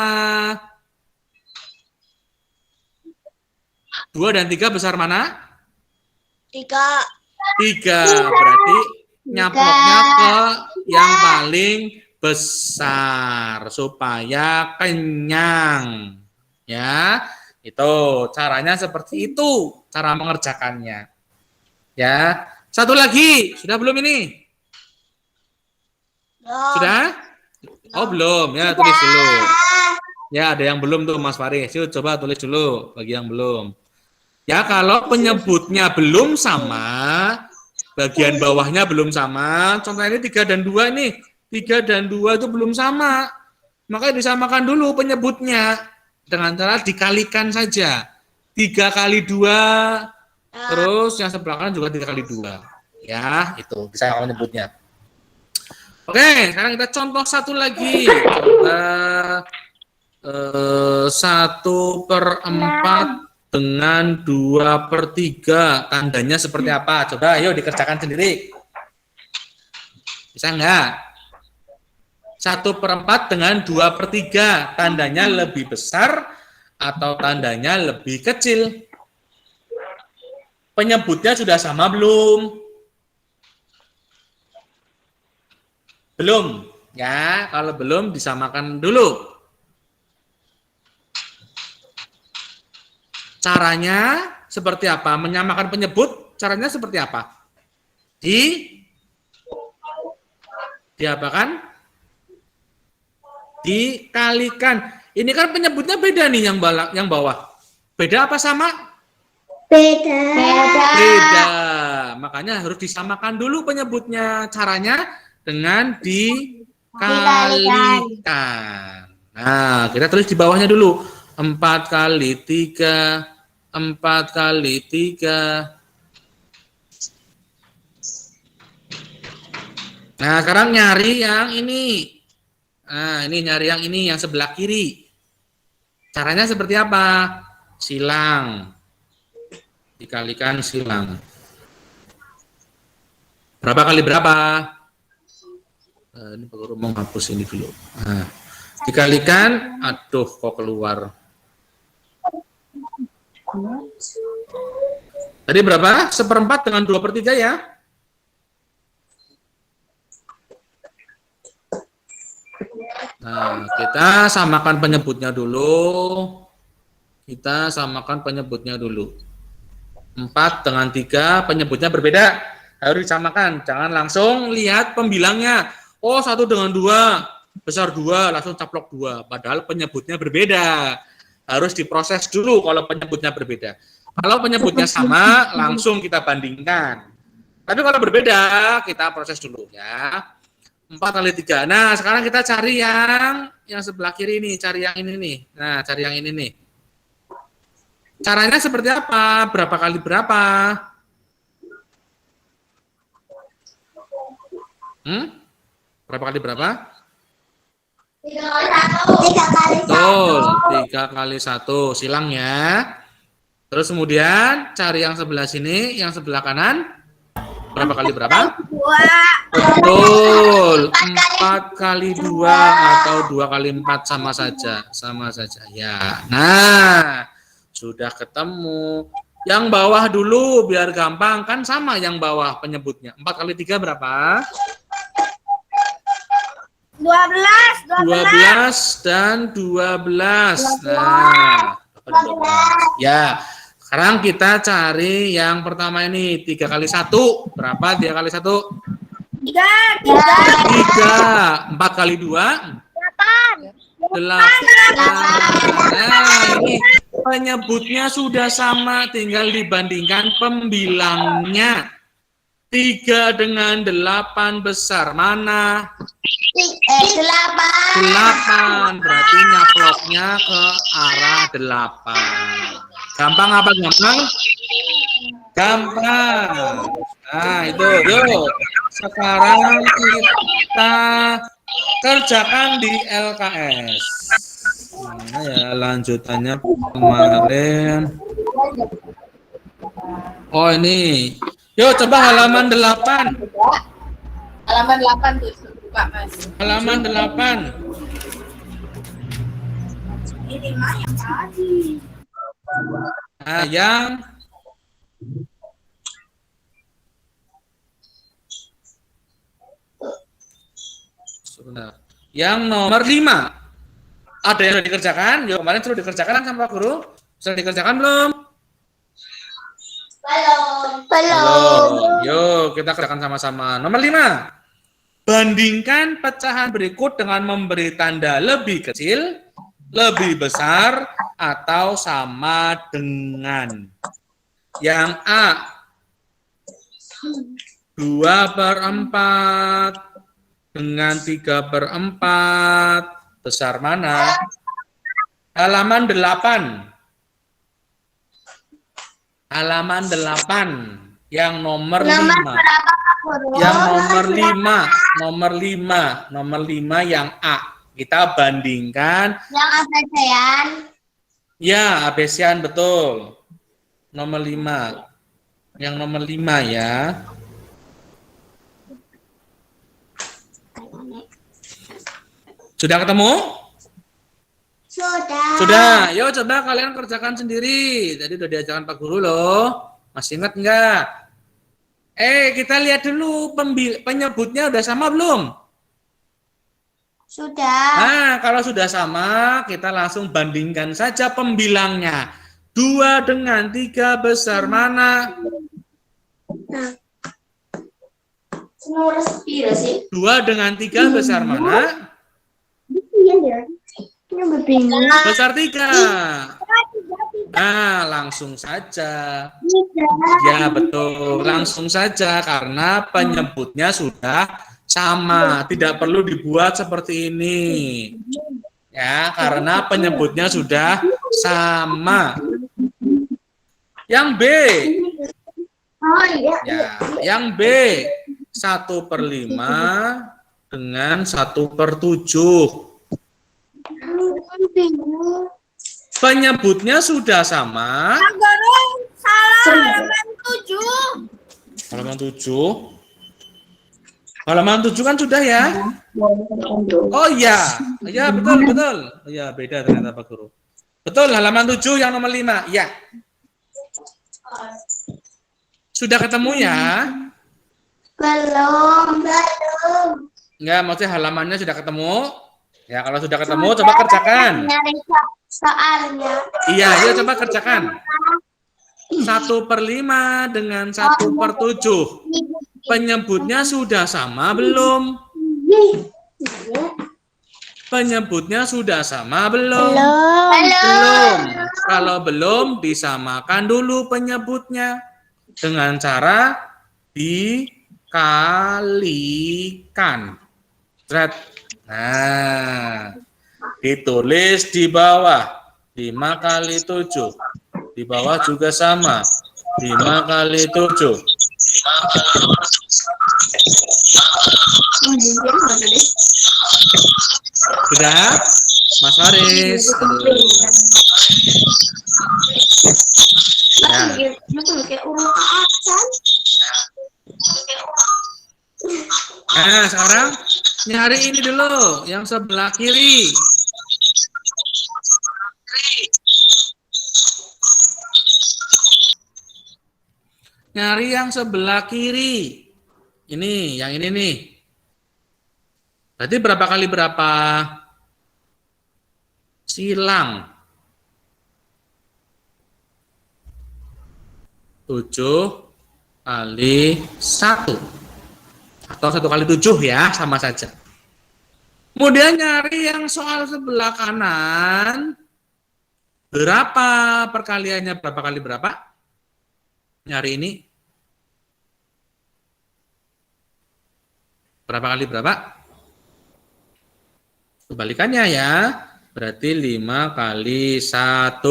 2 dan 3 besar mana? 3. 3. Berarti nyaploknya ke yang paling besar supaya kenyang. Ya, itu caranya seperti itu, cara mengerjakannya. Ya, satu lagi, sudah belum ini? Sudah? Oh, belum. Ya, tulis dulu. Ya, ada yang belum tuh Mas Faris. Yuk, coba tulis dulu bagi yang belum. Ya, kalau penyebutnya belum sama, bagian bawahnya belum sama, contohnya ini 3 dan 2 ini. 3 dan 2 itu belum sama. Makanya disamakan dulu penyebutnya dengan cara dikalikan saja. 3 kali 2, terus yang sebelah kanan juga 3 kali 2. Ya, itu bisa menyebutnya. Oke, sekarang kita contoh satu lagi. Coba 1/4 dengan 2/3. Tandanya seperti apa? Coba ayo dikerjakan sendiri. Bisa enggak? 1/4 dengan 2/3. Tandanya lebih besar atau tandanya lebih kecil? Penyebutnya sudah sama belum? Belum. Ya, kalau belum disamakan dulu. Caranya seperti apa? Menyamakan penyebut, caranya seperti apa? Diapakan? Dikalikan. Ini kan penyebutnya beda nih yang bawah. Beda apa sama? Beda. Beda. Makanya harus disamakan dulu penyebutnya. Caranya dengan dikalikan. Nah, kita tulis di bawahnya dulu. 4 kali 3, 4 kali 3. Nah, sekarang nyari yang ini. Nah, ini nyari yang ini, yang sebelah kiri. Caranya seperti apa? Silang. Dikalikan silang. Berapa kali berapa? Ini Pak Guru mau hapus ini dulu. Nah, dikalikan, aduh kok keluar. Tadi berapa? 1/4 dengan 2/3 ya? Nah, kita samakan penyebutnya dulu. Kita samakan penyebutnya dulu. 4 dengan 3, penyebutnya berbeda. Harus disamakan. Jangan langsung lihat pembilangnya. Oh, 1 dengan 2, besar 2, langsung caplok 2. Padahal penyebutnya berbeda. Harus diproses dulu kalau penyebutnya berbeda. Kalau penyebutnya sama, langsung kita bandingkan. Tapi kalau berbeda, kita proses dulu ya. 4 kali 3. Nah, sekarang kita cari yang sebelah kiri nih, cari yang ini nih. Nah, cari yang ini nih. Caranya seperti apa? Berapa kali berapa? Berapa kali berapa? 3 kali 1. Betul, 3 kali 1. Silang ya. Terus kemudian cari yang sebelah sini, yang sebelah kanan. Berapa kali berapa? 2. Betul, 4 kali 2 atau 2 kali 4 sama saja. Sama saja ya. Nah, sudah ketemu. Yang bawah dulu biar gampang, kan sama yang bawah penyebutnya. 4 kali 3 berapa? 12 dan 12. Nah, 12. Ya. Sekarang kita cari yang pertama ini, 3 kali 1. Berapa 3 kali 1? 3. 4 kali 2? 8. Nah, ini penyebutnya sudah sama, tinggal dibandingkan pembilangnya. 3 dengan 8 besar mana? 8. Berarti nyaploknya ke arah 8. Gampang apa gampang? Gampang. Nah, itu. Yuk. Sekarang kita kerjakan di LKS. Nah, ya lanjutannya kemarin. Oh, ini. Yuk coba halaman 8. Halaman 8 tuh, buka Mas. Halaman 8. Ini mah yang tadi. Nah, yang nomor 5. Ada yang sudah dikerjakan? Yuk, kemarin sudah dikerjakan sama Pak Guru? Sudah dikerjakan belum? Belum. Yuk, kita kerjakan sama-sama. Nomor 5. Bandingkan pecahan berikut dengan memberi tanda lebih kecil, lebih besar, atau sama dengan. Yang A, 2/4 dengan 3/4. Besar mana? Halaman 8. Halaman 8. Yang nomor 5. Yang nomor 5 yang A. Kita bandingkan. Yang abecean. Ya, abesian betul. Nomor 5. Yang nomor 5 ya. Sudah ketemu? Sudah. Yuk coba kalian kerjakan sendiri. Tadi udah diajarkan Pak Guru loh. Masih ingat enggak? Kita lihat dulu penyebutnya udah sama belum? Sudah. Nah, kalau sudah sama, kita langsung bandingkan saja pembilangnya. 2 dengan 3 besar mana? 2 dengan 3 besar mana? Besar 3. Nah, langsung saja. Ya, betul. Langsung saja karena penyebutnya sudah sama. Tidak perlu dibuat seperti ini. Ya, karena penyebutnya sudah sama. Yang B. Ya, yang B. 1/5 dengan 1/7. Penyebutnya sudah sama. Salah, halaman 7. Halaman 7 kan sudah ya? Oh iya. Iya, betul. Oh, iya, beda ternyata Pak Guru. Betul, halaman 7 yang nomor 5. Ya. Sudah ketemu ya? Belum. Enggak, maksudnya halamannya sudah ketemu? Ya, kalau sudah ketemu coba kerjakan. Nyari soalnya. Iya, yuk coba kerjakan. 1/5 dengan 1/7. Penyebutnya sudah sama belum? Penyebutnya sudah sama belum? Belum. Kalau belum, disamakan dulu penyebutnya dengan cara dikalikan. Nah, ditulis di bawah 5 kali 7. Di bawah juga sama 5 kali 7. Sudah, Mas Faris. Nah, sekarang nyari ini dulu, yang sebelah kiri. Nyari yang sebelah kiri. Ini, yang ini nih. Berarti berapa kali berapa? Silang. 7 kali 1. Atau 1 kali 7 ya, sama saja. Kemudian nyari yang soal sebelah kanan. Berapa perkaliannya berapa kali berapa? Nyari ini. Berapa kali berapa? Kebalikannya ya. Berarti 5 kali 1.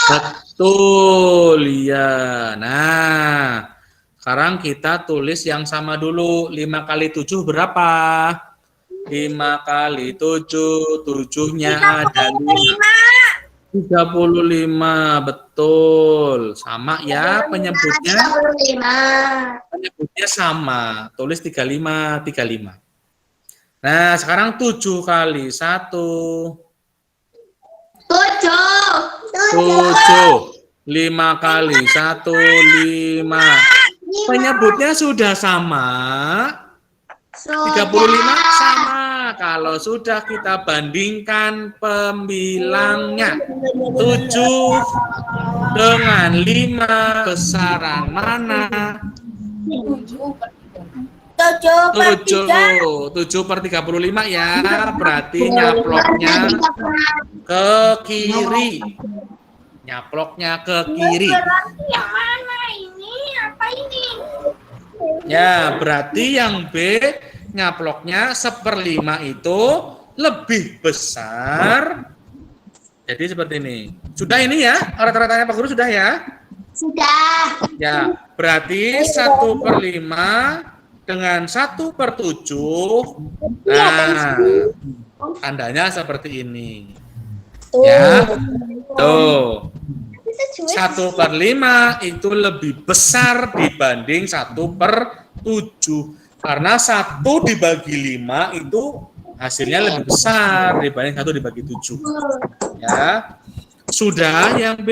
Betul, ya. Nah, sekarang kita tulis yang sama dulu. 5 kali 7 berapa? 5 kali 7, 7-nya ada 35, betul. Sama ya penyebutnya. 35. Penyebutnya sama. Tulis 35, 35. Nah, sekarang 7 kali 1. 7. 5 kali 1, 5. Penyebutnya sudah sama. 35 sama. Kalau sudah kita bandingkan pembilangnya. 7 dengan 5 besaran mana? 7/35 ya. Berarti nyaploknya ke kiri. Nyaploknya ke kiri. Yang mana ini? Apa ini? Ya, berarti yang B nyaploknya 1/5 itu lebih besar. Jadi seperti ini. Sudah ini ya? Rata-ratanya Pak Guru sudah ya? Sudah. Ya, berarti 1/5 dengan 1/7. Nah, tandanya seperti ini. Ya, tuh. 1/5 itu lebih besar dibanding 1/7. Karena 1 dibagi 5 itu hasilnya lebih besar dibanding 1 dibagi 7. Ya. Sudah yang B?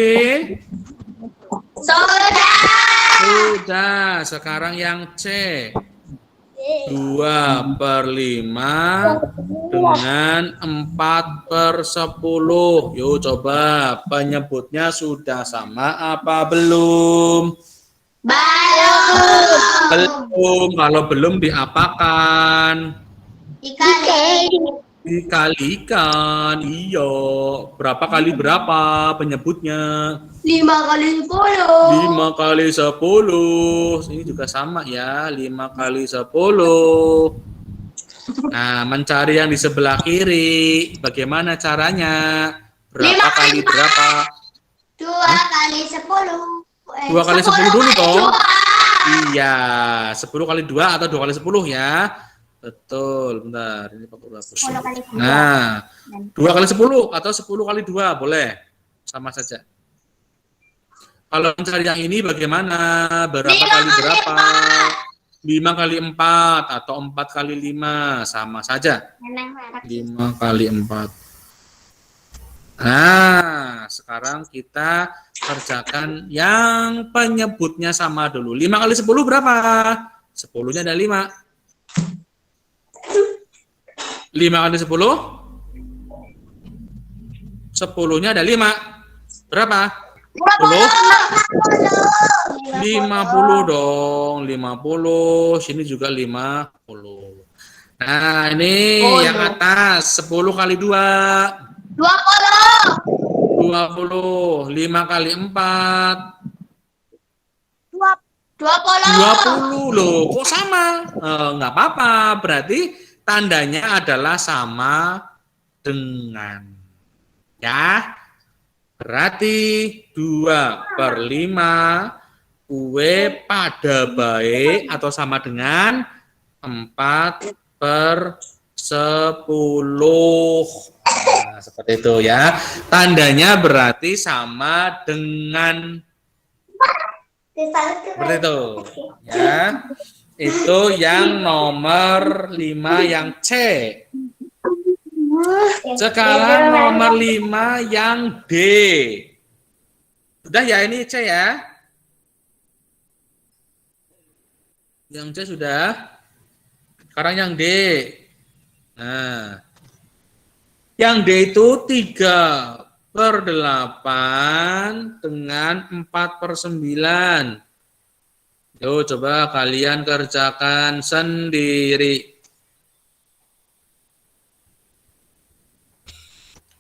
Sudah. Sekarang yang C. 2/5 dengan 4/10. Yuk coba, penyebutnya sudah sama apa belum? Belum. Kalau belum diapakan? Dikalikan. Iya. Berapa kali berapa penyebutnya? 5 kali 10. 5 kali 10. Ini juga sama ya. 5 kali 10. Nah, mencari yang di sebelah kiri. Bagaimana caranya? Berapa kali berapa? 2 kali 10. 2 kali 10 dulu dong. Iya. 10 kali 2 atau 2 kali 10 ya. Betul, bentar. Ini Pak Guru hapus. Nah, 2 kali 10 atau 10 kali 2 boleh. Sama saja. Kalau mencari yang ini bagaimana? Berapa kali berapa? 5 kali 4 atau 4 kali 5. Sama saja. 5 kali 4. Nah, sekarang kita kerjakan yang penyebutnya sama dulu. 5 kali 10 berapa? 10-nya ada 5. 5 kali 10? 10-nya ada 5. Berapa? 10? 50 dong. 50. Sini juga 50. Nah, ini yang atas. 10 kali 2. 20. 5 kali 4. 20 loh. Kok sama? Nggak apa-apa. Berarti tandanya adalah sama dengan. Ya. Berarti 2/5 kue pada baik atau sama dengan 4/10. Nah, seperti itu ya. Tandanya berarti sama dengan. Seperti itu. Ya. Itu yang nomor 5 yang C. Sekarang nomor 5 yang D. Sudah ya ini C ya? Yang C sudah. Sekarang yang D. Nah. Yang D itu 3/8 dengan 4/9. Yuk, coba kalian kerjakan sendiri.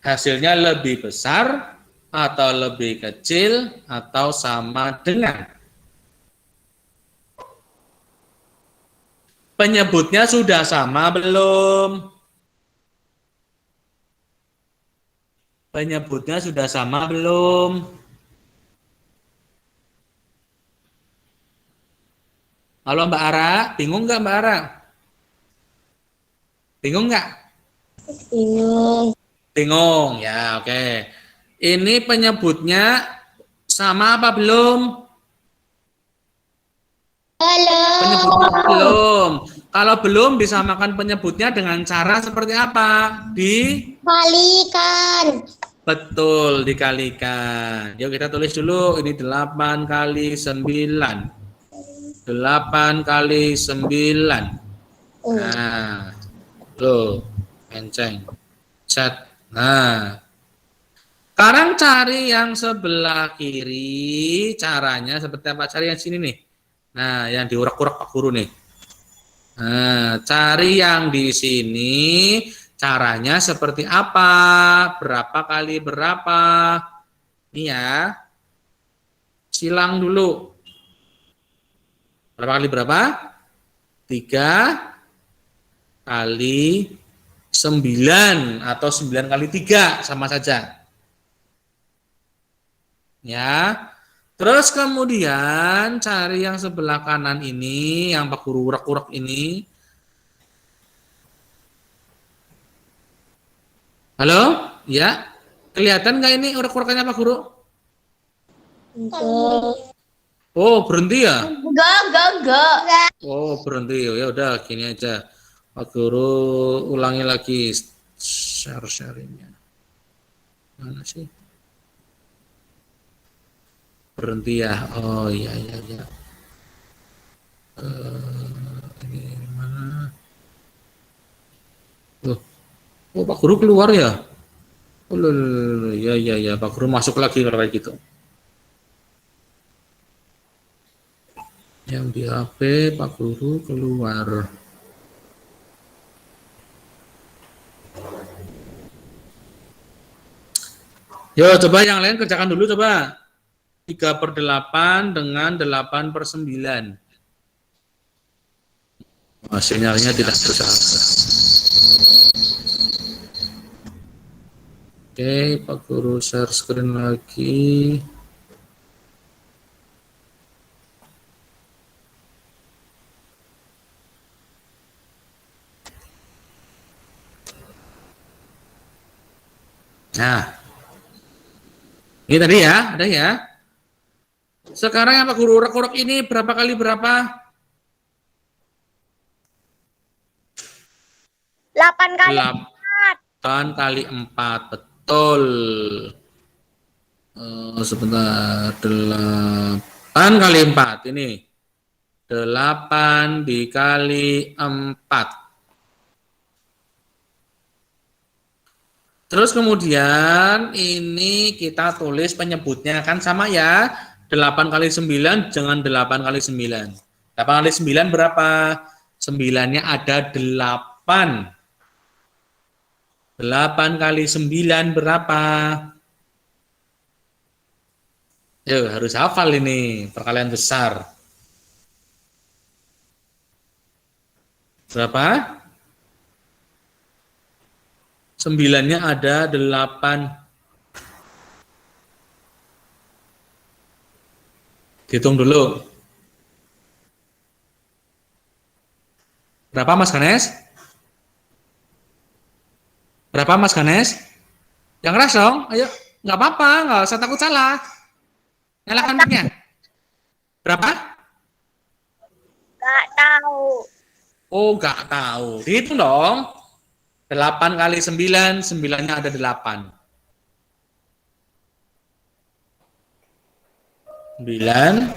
Hasilnya lebih besar atau lebih kecil atau sama dengan. Penyebutnya sudah sama belum? Penyebutnya sudah sama belum? Halo Mbak Ara, bingung nggak Mbak Ara? Bingung nggak? Bingung. Bingung, ya oke. Ini penyebutnya sama apa belum? Penyebutnya belum. Kalau belum, disamakan penyebutnya dengan cara seperti apa? Kalikan. Betul, dikalikan. Yuk kita tulis dulu, ini 8 kali 9. 8 kali 9. Nah, tuh, kenceng. Set. Nah, sekarang cari yang sebelah kiri, caranya seperti apa? Cari yang sini nih. Nah, yang diurak-urak Pak Guru nih. Nah, cari yang di sini, caranya seperti apa? Berapa kali berapa? Ini ya. Silang dulu. Berapa kali berapa? 3 kali 9 atau 9 kali 3 sama saja. Ya. Terus kemudian cari yang sebelah kanan ini, yang Pak Guru urak-urak ini. Halo? Ya. Kelihatan nggak ini urak-urakannya Pak Guru? Oh, berhenti ya? Enggak. Oh, berhenti. Ya udah, gini aja. Pak Guru ulangi lagi share-sharingnya. Mana sih? Berhenti ya. Oh iya. Ini mana? Oh, Pak Guru keluar ya? Oh, ya. Pak Guru masuk lagi kalau kayak gitu. Yang di HP Pak Guru keluar. Yo, coba yang lain kerjakan dulu coba. 3/8 dengan 8/9. Sinyalnya tidak terasa. Oke, Pak Guru share screen lagi. Nah, ini tadi ya, ada ya. Sekarang yang Pak Guru urak-urak ini berapa kali berapa? 8 kali 8 kali 4, betul. Sebentar, 8 kali 4 ini. 8 dikali 4. Terus kemudian ini kita tulis penyebutnya kan sama ya. 8 kali 9 dengan 8 kali 9. 8 kali 9 berapa? 9-nya ada 8. 8 kali 9 berapa? Yuk, harus hafal ini, perkalian besar. Berapa? 9-nya ada 8. Hitung dulu. Berapa Mas Ganes? Berapa Mas Ganes? Yang keras dong, ayo. Nggak apa-apa, nggak usah takut salah. Nyalakan mic-nya. Berapa? Nggak tahu. Oh, nggak tahu. Dihitung dong. 8 kali 9, 9-nya ada 8. 9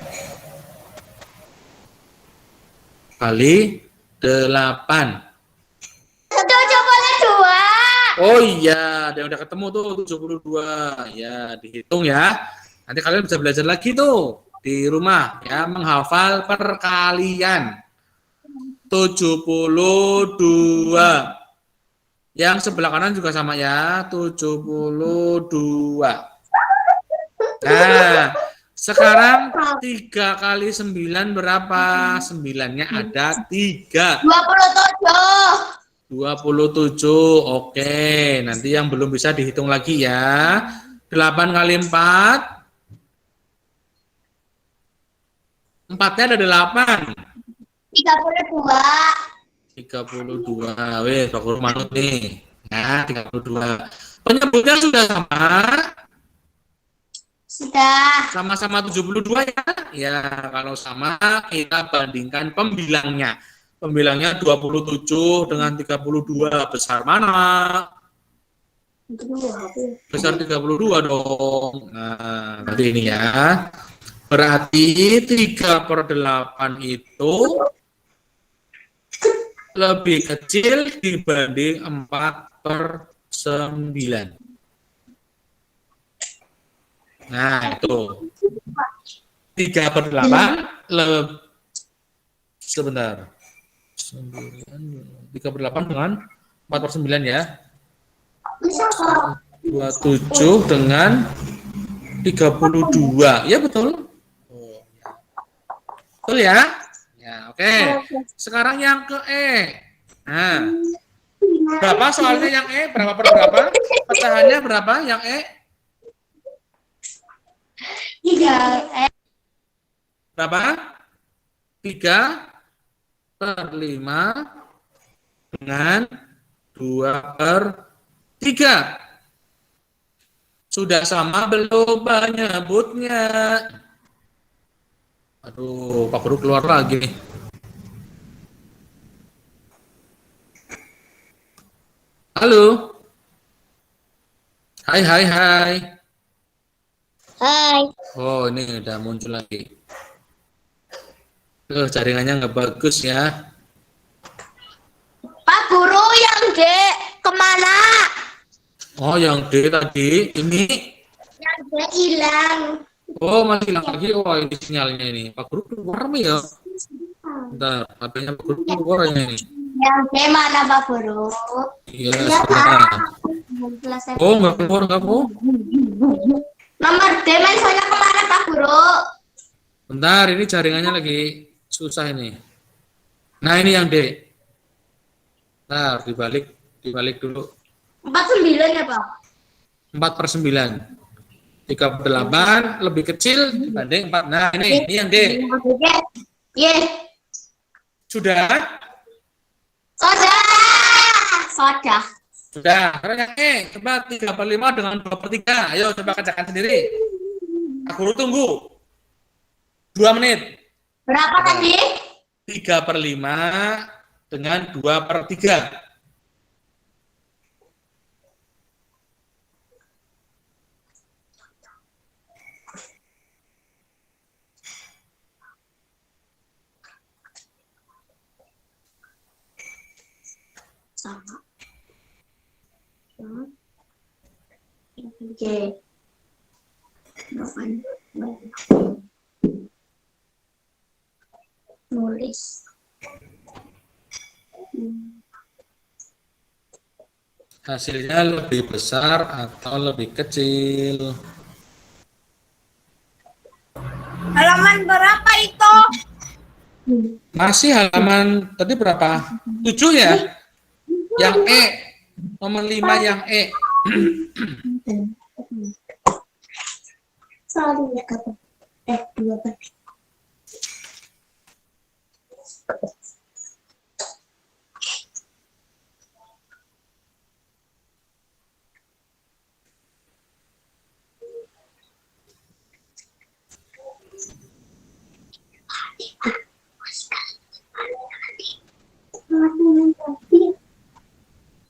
kali 8. 72. Oh iya, ada yang udah ketemu tuh 72. Ya, dihitung ya. Nanti kalian bisa belajar lagi tuh. di rumah ya, menghafal perkalian 72. Yang sebelah kanan juga sama ya, 72. Nah, sekarang 3 kali 9 berapa? 9-nya ada 3. 27. Oke, nanti yang belum bisa dihitung lagi ya. 8 kali 4. 4-nya ada 8. 32. Weh, Pak Guru manut nih. Ya, 32. Penyebutnya sudah sama? Sudah. Sama-sama 72 ya? Ya, kalau sama kita bandingkan pembilangnya. Pembilangnya 27 dengan 32. Besar mana? Besar 32 dong. Nah, berarti ini ya. Berarti 3/8 itu lebih kecil dibanding 4/9. Nah, itu 3/8 sebentar. 3/8 dengan 4/9 ya. 27 dengan 32. Ya betul. Betul ya? Ya, oke. Sekarang yang ke E. Nah, berapa soalnya yang E? Berapa per berapa? Pecahannya berapa yang E? 3. Berapa? 3/5 dengan 2/3. Sudah sama belum penyebutnya? Aduh, Pak Guru keluar lagi nih. Halo. Hai. Hai. Oh, ini udah muncul lagi. Jaringannya nggak bagus ya. Pak Guru yang D kemana? Oh, yang D tadi ini. Yang D hilang. Oh, masih hilang lagi. Oh, ini sinyalnya ini. Pak Guru keluar ya. Bentar, HP-nya Pak Guru keluar ini. Yang D mana Pak Guru? Iya, sudah. Oh, nggak keluar, nggak keluar. Nomor D mensonya kemana Pak Guru? Bentar, ini jaringannya lagi susah ini. Nah, ini yang D. Nah, dibalik dulu. 49 ya Pak? 4/9. 3/8 lebih kecil dibanding 4. Nah, ini yang D. Yes. Sudah? Soda. Sudah. Sekarang yang E. Coba 3/5 dengan 2/3. Ayo, coba kerjakan sendiri. Aku Guru tunggu. 2 menit. Berapa tadi? 3/5 dengan 2/3. Sama. Oke. Nulis. Hasilnya lebih besar atau lebih kecil? Halaman berapa itu? Masih halaman tadi berapa? 7 ya? Yang E. Nomor 5 yang E. Sorry ya kata. 2 kali.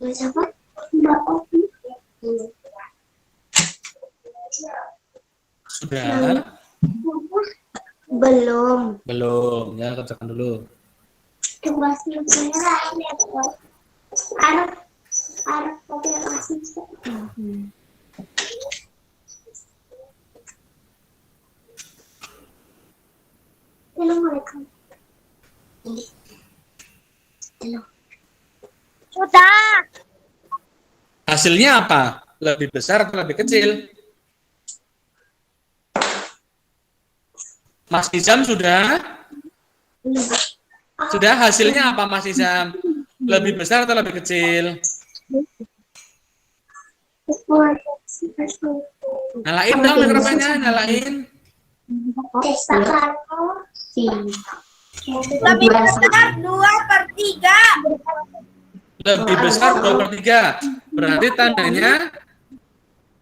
Siapa? Mbak Opi. Sudah? Belum. Belum. Ya, kerjakan dulu. Tugasnya merah ini apa? Arab pakai asing. Hasilnya apa? Lebih besar atau lebih kecil? Mas Hizam sudah? Sudah, hasilnya apa Mas Hizam? Lebih besar atau lebih kecil? Nyalain dong mikrofonnya, nyalain. Lebih besar 2/3. Lebih besar 2/3. Berarti tandanya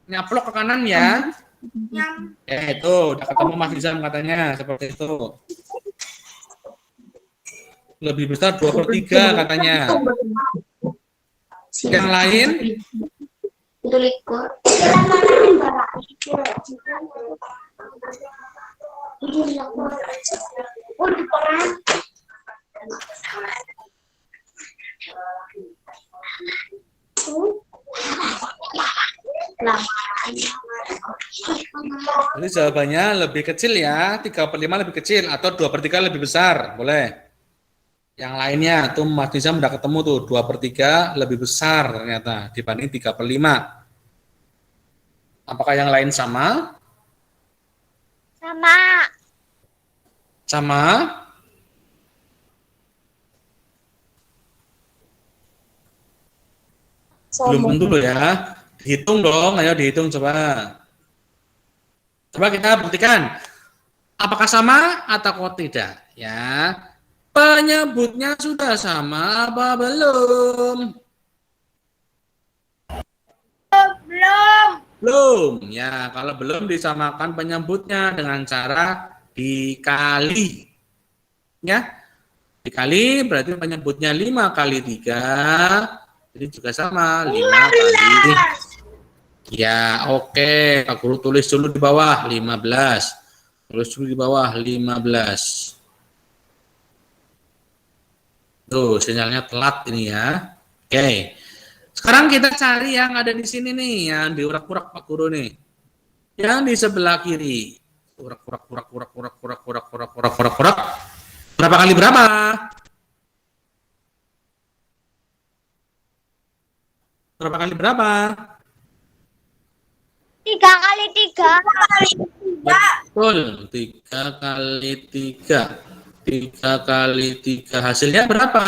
nyaplok ke kanan ya. Itu udah ketemu Mas Hizam katanya seperti itu. Lebih besar 2/3 katanya. Yang lain? Itu likur. Jadi jawabannya lebih kecil ya, 3/5 lebih kecil atau 2/3 lebih besar, boleh. Yang lainnya tuh Mas Nizam udah ketemu tuh 2/3 lebih besar ternyata dibanding 3/5. Apakah yang lain sama? Sama. Sama? Belum tentu loh ya. Dihitung dong, ayo dihitung coba. Coba kita buktikan. Apakah sama atau tidak? Ya. Penyebutnya sudah sama apa belum? Belum. Belum. Ya, kalau belum disamakan penyebutnya dengan cara dikali. Ya. Dikali berarti penyebutnya 5 kali 3. Jadi juga sama 5 kali. Ya, oke. Pak Guru tulis dulu di bawah 15. Tulis dulu di bawah 15. Tuh, sinyalnya telat ini ya. Oke. Sekarang kita cari yang ada di sini nih, yang diurak-urak Pak Guru nih. Yang di sebelah kiri. Urak. Berapa kali berapa? Berapa kali berapa? 3 kali 3. Betul, 3 kali 3. 3 kali 3. Hasilnya berapa?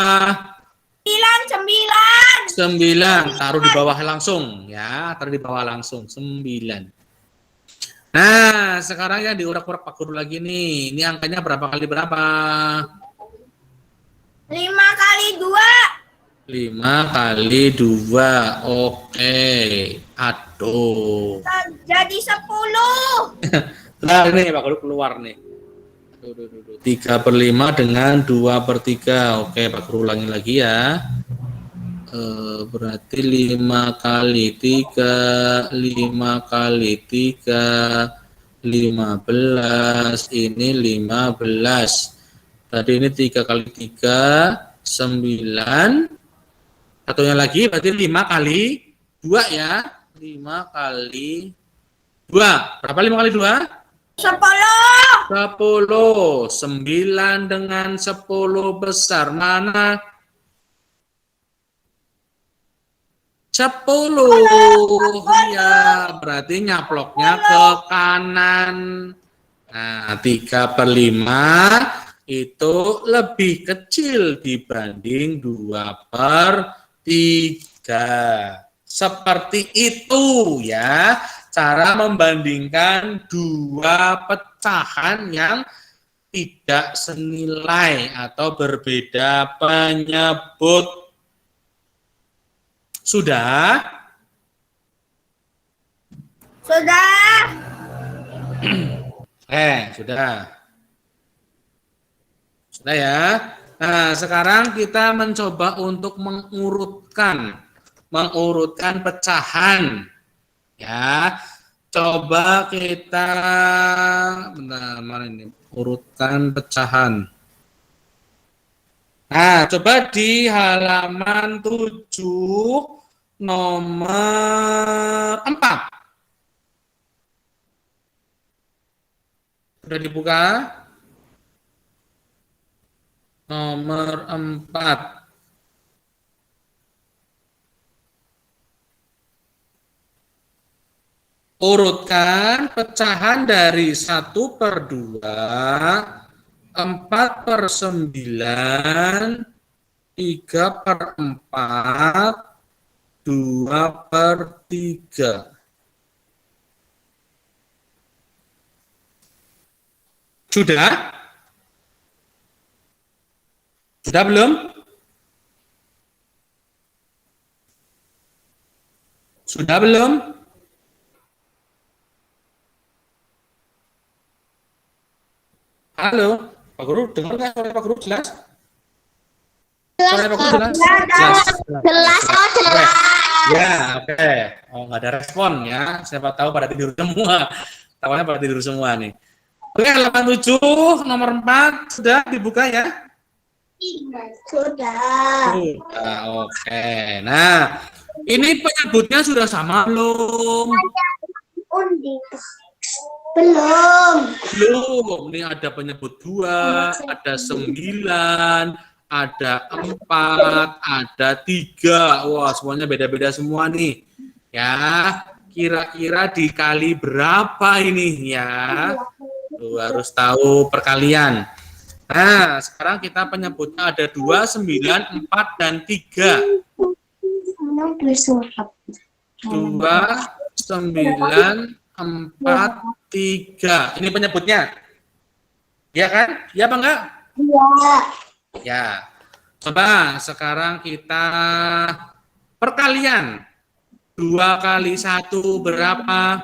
9. 9. Taruh di bawah langsung. Ya, taruh di bawah langsung. 9. Nah, sekarang yang diurak-urak Pak Guru lagi nih. Ini angkanya berapa kali berapa? 5 kali 2. 5 kali 2. Oke. Aduh. Jadi 10. Nah, ini Pak Guru keluar nih. 3/5 dengan 2/3. Oke, Pak Guru ulangi lagi ya. Berarti 5 kali 3, 5 kali 3, 15. Ini 15. Tadi ini 3 kali 3, 9. Satunya lagi berarti 5 kali 2 ya. 5 kali 2. Berapa 5 kali 2? 10. 10. 9 dengan 10 besar mana? 10. Iya, berarti nyaploknya ke kanan. Nah, 3/5 itu lebih kecil dibanding 2/3. Seperti itu ya, cara membandingkan dua pecahan yang tidak senilai atau berbeda penyebut. Sudah? Sudah. Sudah. Sudah ya. Nah, sekarang kita mencoba untuk mengurutkan pecahan. Ya. Coba kita bentar, mana ini? Urutkan pecahan. Nah, coba di halaman 7 nomor 4. Sudah dibuka? Nomor 4. Urutkan pecahan dari 1/2, 4/9, 3/4, 2/3. Sudah? Sudah belum? Sudah belum? Halo, Pak Guru, dengar nggak suara Pak Guru jelas? Suara Pak Guru jelas? Jelas, oh jelas. Ya, oke. Oh, nggak ada respon ya. Siapa tahu pada tidur semua. Tahunya pada tidur semua nih. Oke, halaman 7, nomor 4 sudah dibuka ya? Sudah. Sudah, oke. Nah, ini penyebutnya sudah sama belum? Belum. Belum. Ini ada penyebut 2, ada 9, ada 4, ada 3. Wah, semuanya beda-beda semua nih. Ya, kira-kira dikali berapa ini ya? Tuh, harus tahu perkalian. Nah, sekarang kita penyebutnya ada 2, 9, 4, dan 3. 2, 9, 4, 3. Ini penyebutnya. Ya kan? Ya apa enggak? Iya. Ya. Coba sekarang kita perkalian. 2 kali 1 berapa?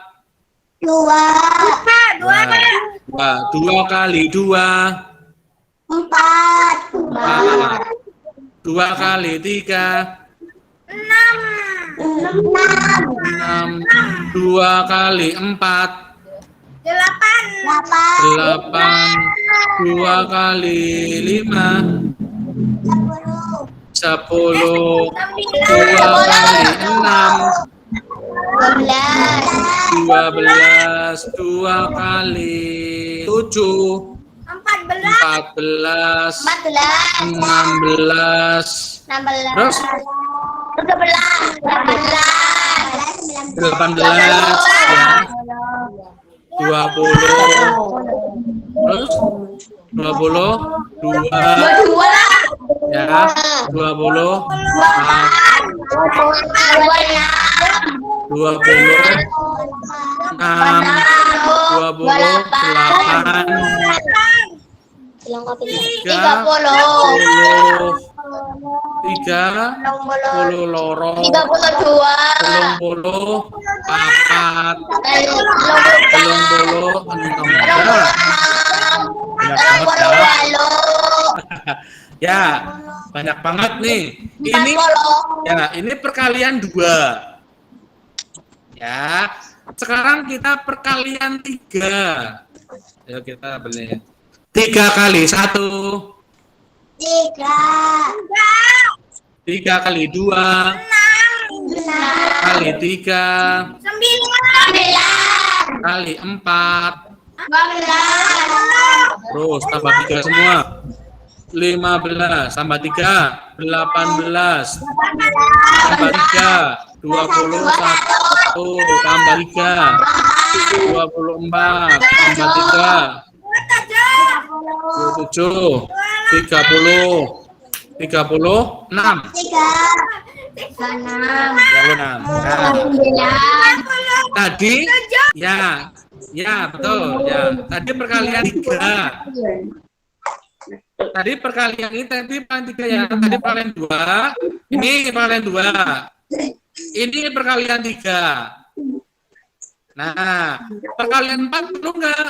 2. 2 kali 2. 4. 2 kali 3. 6. 2 kali 4. 8. 8. 2 kali 5. 10. 2 kali 6. 12. 2 kali 7. 14. 16. 16. Terus 18 ya. 20. Terus 22 ya. 24. 30 loro 32 papat 36 ya, banyak banget nih. Ini perkalian 2 ya. Sekarang kita perkalian 3. Ayo kita beli 3 kali 1. 3 kali 2. 6. Kali 3. 9. Kali 4. 12. Terus tambah 3 semua. 15 tambah 3. 18. Tambah 3. 21. Tambah 3. 24. Tambah 3. 27. 30. 36. 36. Tadi ya betul ya. Tadi perkalian 3. Tadi perkalian ini tadi perkalian 3 ya. Tadi perkalian 2. Ini perkalian 2. Ini perkalian 3. Nah, perkalian 4 perlu nggak?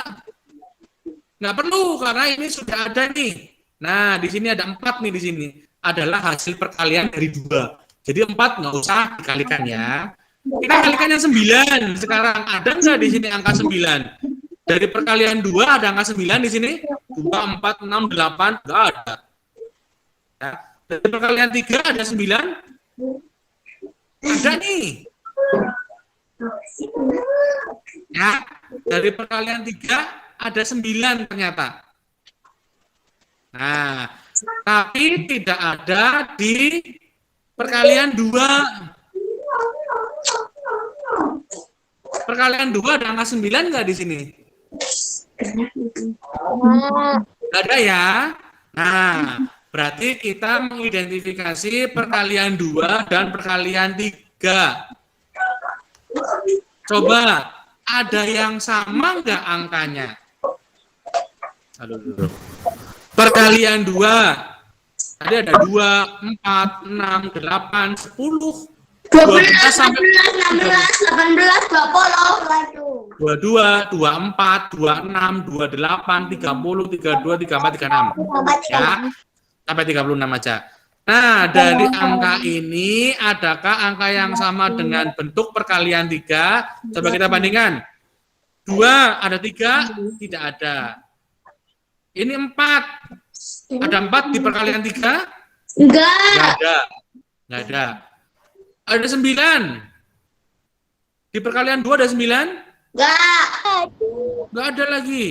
Nggak perlu karena ini sudah ada nih. Nah, di sini ada 4 nih di sini. Adalah hasil perkalian dari 2. Jadi 4 nggak usah dikalikan ya. Kita kalikan yang 9. Sekarang ada nggak di sini angka 9? Dari perkalian 2 ada angka 9 di sini? 2, 4, 6, 8 nggak ada. Ya. Dari perkalian 3 ada 9? Ada nih. Ya, dari perkalian 3 ada 9 ternyata. Nah, tapi tidak ada di perkalian 2. perkalian 2 ada angka 9 nggak di sini? Nggak ada ya? Nah, berarti kita mengidentifikasi perkalian 2 dan perkalian 3. Coba, ada yang sama nggak angkanya? Aduh, dulu. Perkalian 2. Tadi ada 2, 4, 6, 8, 10. 12 sampai 16, 18, 20. 22, 24, 26, 28, 30, 32, 34, 36. Ya, sampai 36 aja. Nah, dari angka ini, adakah angka yang sama dengan bentuk perkalian 3? Coba kita bandingkan. 2, ada 3? Tidak ada. Ini 4. Ada 4 di perkalian 3? Enggak. Nggak ada. Nggak ada. Ada 9. Di perkalian 2 ada 9? Enggak. Nggak ada lagi.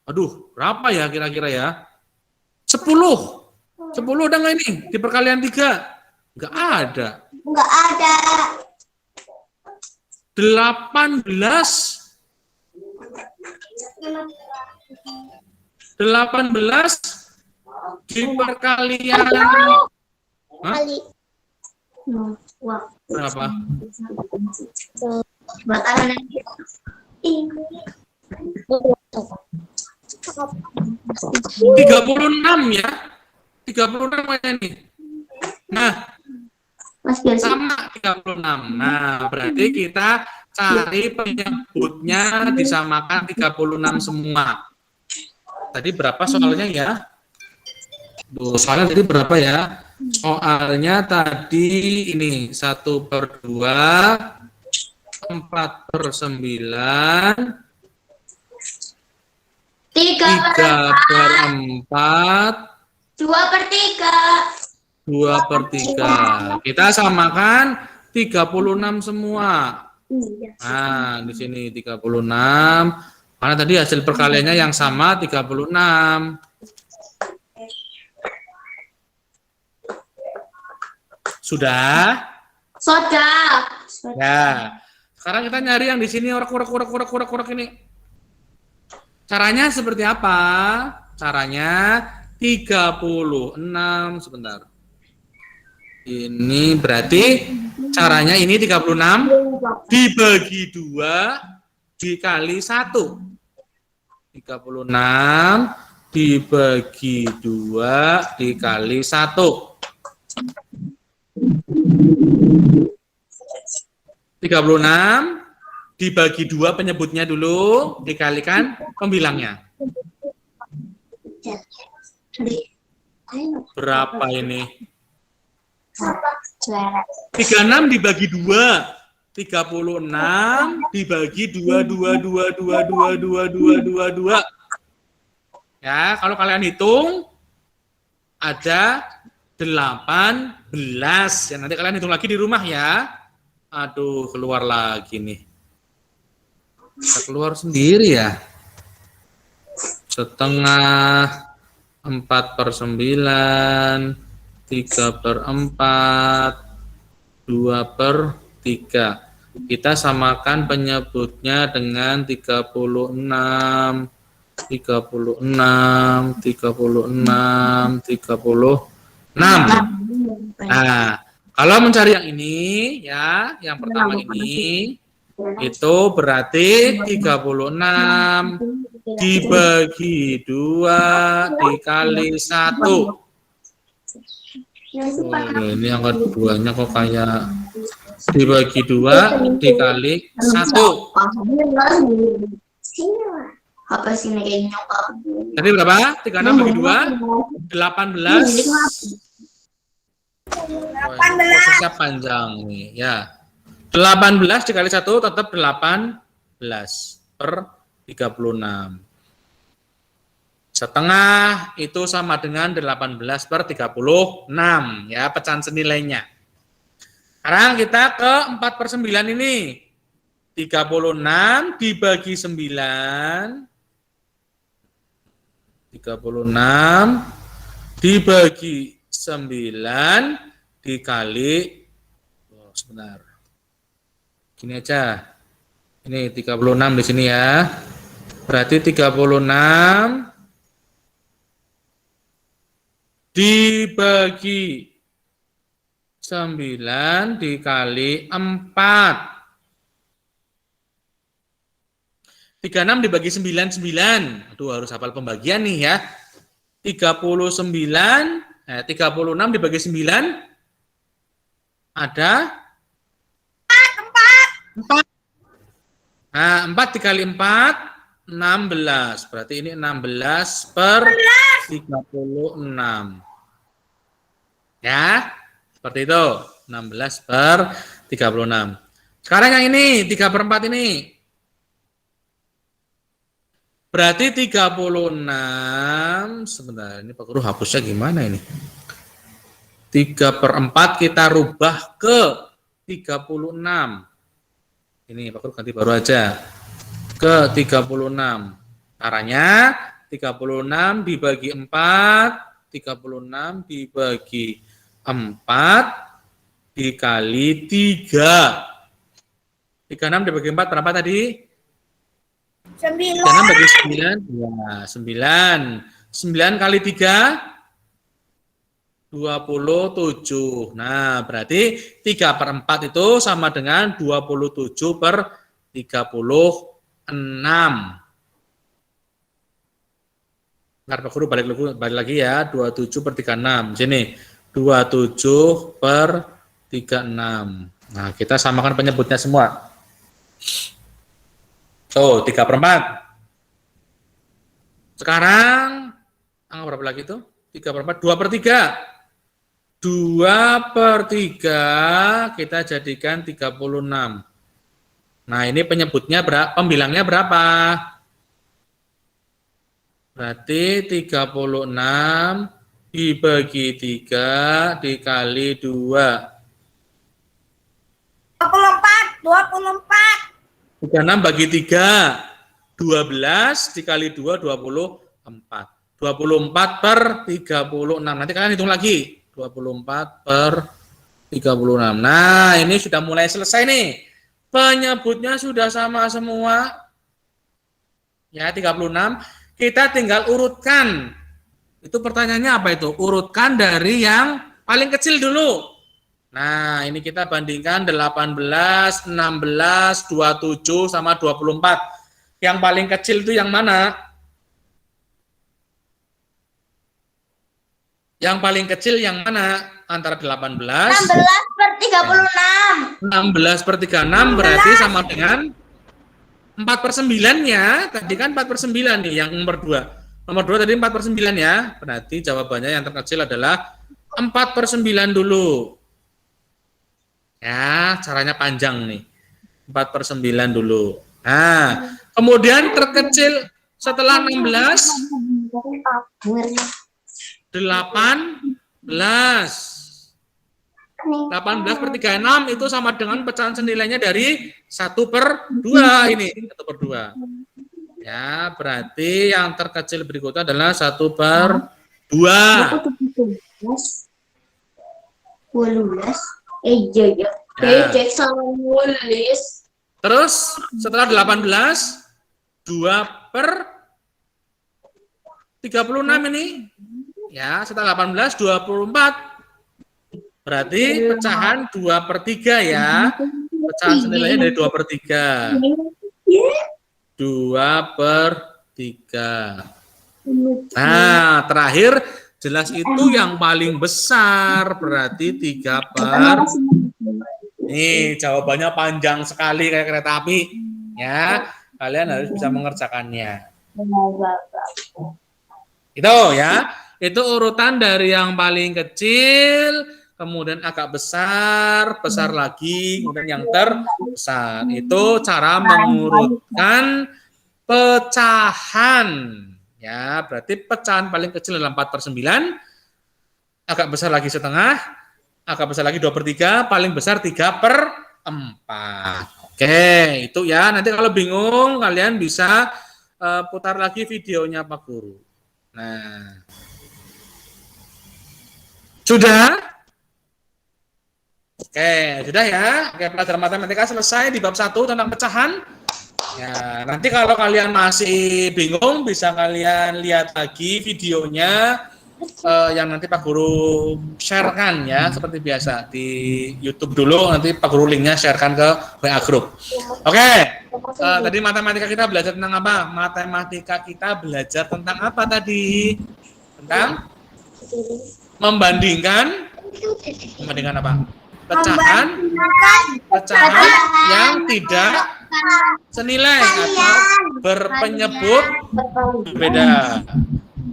Aduh, berapa ya kira-kira ya? 10. 10 ada nggak ini? Di perkalian 3? Nggak ada. Enggak ada. 18. 18 di perkalian Hah? Wah. Berapa? Bakalan 36 ya. 36 aja nih. Nah, Mas biasa. sama 36. Nah, berarti kita cari penyebutnya disamakan 36 semua. Tadi berapa soalnya ya? Soalnya tadi berapa ya? Soalnya tadi ini 1/2, 4/9, 3/4, 2/3. 2/3. Kita samakan 36 semua. Iya. Nah, di sini 36. Karena tadi hasil perkaliannya yang sama 36. Sudah? Sudah. Ya. Sekarang kita nyari yang di sini urak ini. Caranya seperti apa? Caranya 36 sebentar. Ini berarti caranya ini 36 dibagi 2 dikali 1. 36 dibagi 2 dikali 1. 36 dibagi 2 penyebutnya dulu, dikalikan pembilangnya. Berapa ini? 36 dibagi 2. 36 dibagi 2. Ya, kalau kalian hitung ada 18. Ya, nanti kalian hitung lagi di rumah ya. Aduh, keluar lagi nih. Bisa keluar sendiri ya. Setengah, 4/9, 3/4, 2/3. Kita samakan penyebutnya dengan 36, 36, 36, 36. Nah, kalau mencari yang ini, ya, yang pertama ini, itu berarti 36 dibagi 2 dikali 1. Oh, ini angka keduanya kok kayak dibagi 2 dikali 1. Apa sih kayak nyokap? Tadi berapa? 36 bagi 2? 18. Oh, prosesnya panjang nih, ya. 18 dikali 1 tetap 18/36. Setengah itu sama dengan 18/36, ya, pecahan senilainya. Sekarang kita ke 4/9 ini. 36 dibagi 9. 36 dibagi 9 dikali, sebentar, gini aja, Ini 36 di sini ya. Berarti 36 dibagi 9 dikali 4. 36 dibagi 9. Aduh, harus hafal pembagian nih ya. 36 dibagi 9 ada 4. Nah, 4 dikali 4 16. Berarti ini 16 per 36. Ya, seperti itu. 16 per 36. Sekarang yang ini, 3/4 ini. Berarti 36, sebentar, ini Pak Guru hapusnya gimana ini? 3/4 kita rubah ke 36. Ini Pak Guru ganti baru aja. Ke 36. Caranya 36 dibagi 4, 36 dibagi 4 dikali 3. 36 dibagi 4 berapa tadi? 9. 36 bagi 9, ya 9. 9 kali 3, 27. Nah, berarti 3/4 itu sama dengan 27 per 36. Ntar Pak Guru balik lagi ya, 27 per 36. Sini, 27 per 36. Nah, kita samakan penyebutnya semua. So, 3/4. Sekarang, angka berapa lagi itu? 3/4, 2/3. 2/3 kita jadikan 36. Nah, ini penyebutnya berapa? Pembilangnya berapa? Berarti 36 dibagi 3 dikali 2. 24. 36 bagi 3, 12 dikali 2, 24. 24 per 36. Nanti kalian hitung lagi. 24 per 36. Nah, ini sudah mulai selesai nih. Penyebutnya sudah sama semua. Ya, 36. Kita tinggal urutkan. Itu pertanyaannya apa itu? Urutkan dari yang paling kecil dulu. Nah, ini kita bandingkan 18, 16, 27 sama 24. Yang paling kecil itu yang mana? Yang paling kecil yang mana? Antara 18. 16/36. 16/36 berarti sama dengan 4/9-nya. Tadi kan 4/9 nih yang nomor 2. Nomor 2 tadi 4/9 ya. Berarti jawabannya yang terkecil adalah 4/9 dulu. Ya, caranya panjang nih. 4/9 dulu. Nah, kemudian terkecil setelah 16, 18. 18/36 itu sama dengan pecahan senilainya dari 1/2 ini. 1/2. Ya, berarti yang terkecil berikutnya adalah 1/2. 12. Iya. Cek sama nulis. Terus setelah 18, 2/36 ini. Ya, setelah 18, 24. Berarti pecahan 2/3 ya. Pecahan senilainya dari 2/3. 2/3. Nah, terakhir jelas itu yang paling besar, berarti 3/. Nih, jawabannya panjang sekali kayak kereta api. Ya, kalian harus bisa mengerjakannya. Itu ya, itu urutan dari yang paling kecil, kemudian agak besar, besar lagi, kemudian yang terbesar. Itu cara mengurutkan pecahan. Ya, berarti pecahan paling kecil adalah 4/9, agak besar lagi setengah, agak besar lagi 2/3, paling besar 3/4. Oke, itu ya. Nanti kalau bingung, kalian bisa putar lagi videonya Pak Guru. Nah, sudah? Oke, sudah ya. Oke, pelajaran matematika selesai di bab 1 tentang pecahan. Ya, nanti kalau kalian masih bingung bisa kalian lihat lagi videonya yang nanti Pak Guru sharekan ya seperti biasa di YouTube dulu, nanti Pak Guru linknya sharekan ke WA Group. Oke, tadi matematika kita belajar tentang apa? Matematika kita belajar tentang apa tadi? Tentang membandingkan apa? Pecahan yang tidak senilai atau berpenyebut berbeda.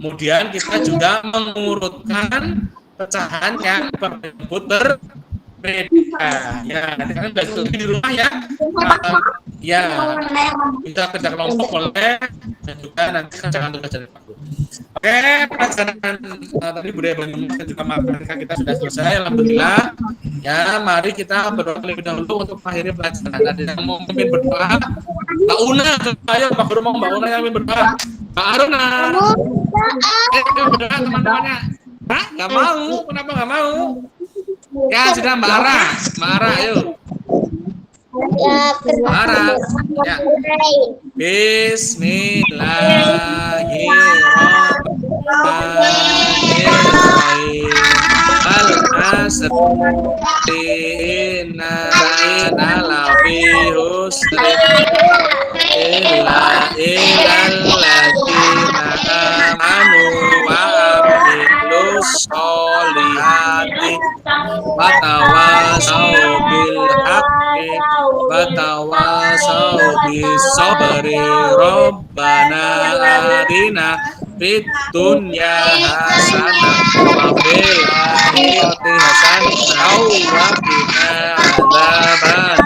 Kemudian kita juga mengurutkan pecahan yang berpenyebut berbeda. Ya, nanti kalian belajar di rumah ya. Ya, kita kerja kelompok boleh dan juga nanti kerjakan tugas dari Pak Guru. Oke, pelajaran tadi budaya Banyumas dan juga matematika kita sudah selesai, alhamdulillah. Ya, mari kita berdoa lebih dahulu untuk mengakhiri pelajaran. Ada yang mau memimpin berdoa? Mbak Una, ayo Pak Guru mau Mbak Una yang memimpin berdoa. Mbak Aruna, berdoa teman-temannya. Hah? Nggak mau? Kenapa nggak mau? Ya, sudah Mbak Ara, ayo. Ya. Bismillahirrahmanirrahim. Al-asr inna lafi husn illa illalladzina amanu wa amilus sholihati wa tawasau bil haqqi wa tawasau bis sabri rabbana atina fid dunya hasanah wa fil akhirati hasanah wa qina adzabannar.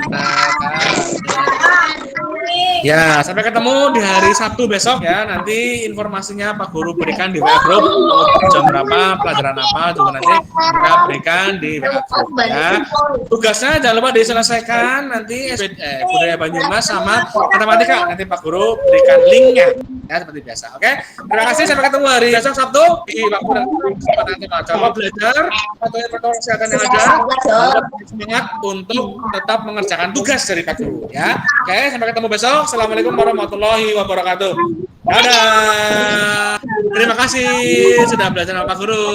Ya, sampai ketemu di hari Sabtu besok ya. Nanti informasinya Pak Guru berikan di WA Group untuk jam berapa, pelajaran apa juga nanti kita berikan di WA Group ya. Tugasnya jangan lupa diselesaikan nanti budaya Banyumas sama matematika. Nanti Pak Guru berikan linknya ya seperti biasa. Oke, terima kasih. Sampai ketemu hari besok Sabtu di waktu dan kesempatan kita. Coba belajar patuhi protokol kesehatan yang ada. Semangat untuk tetap mengerjakan tugas dari Pak Guru ya. Oke, sampai ketemu besok. Assalamualaikum warahmatullahi wabarakatuh. Dadah. Terima kasih sudah belajar sama Pak Guru.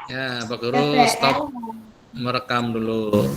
Ya, Pak Guru stop merekam dulu.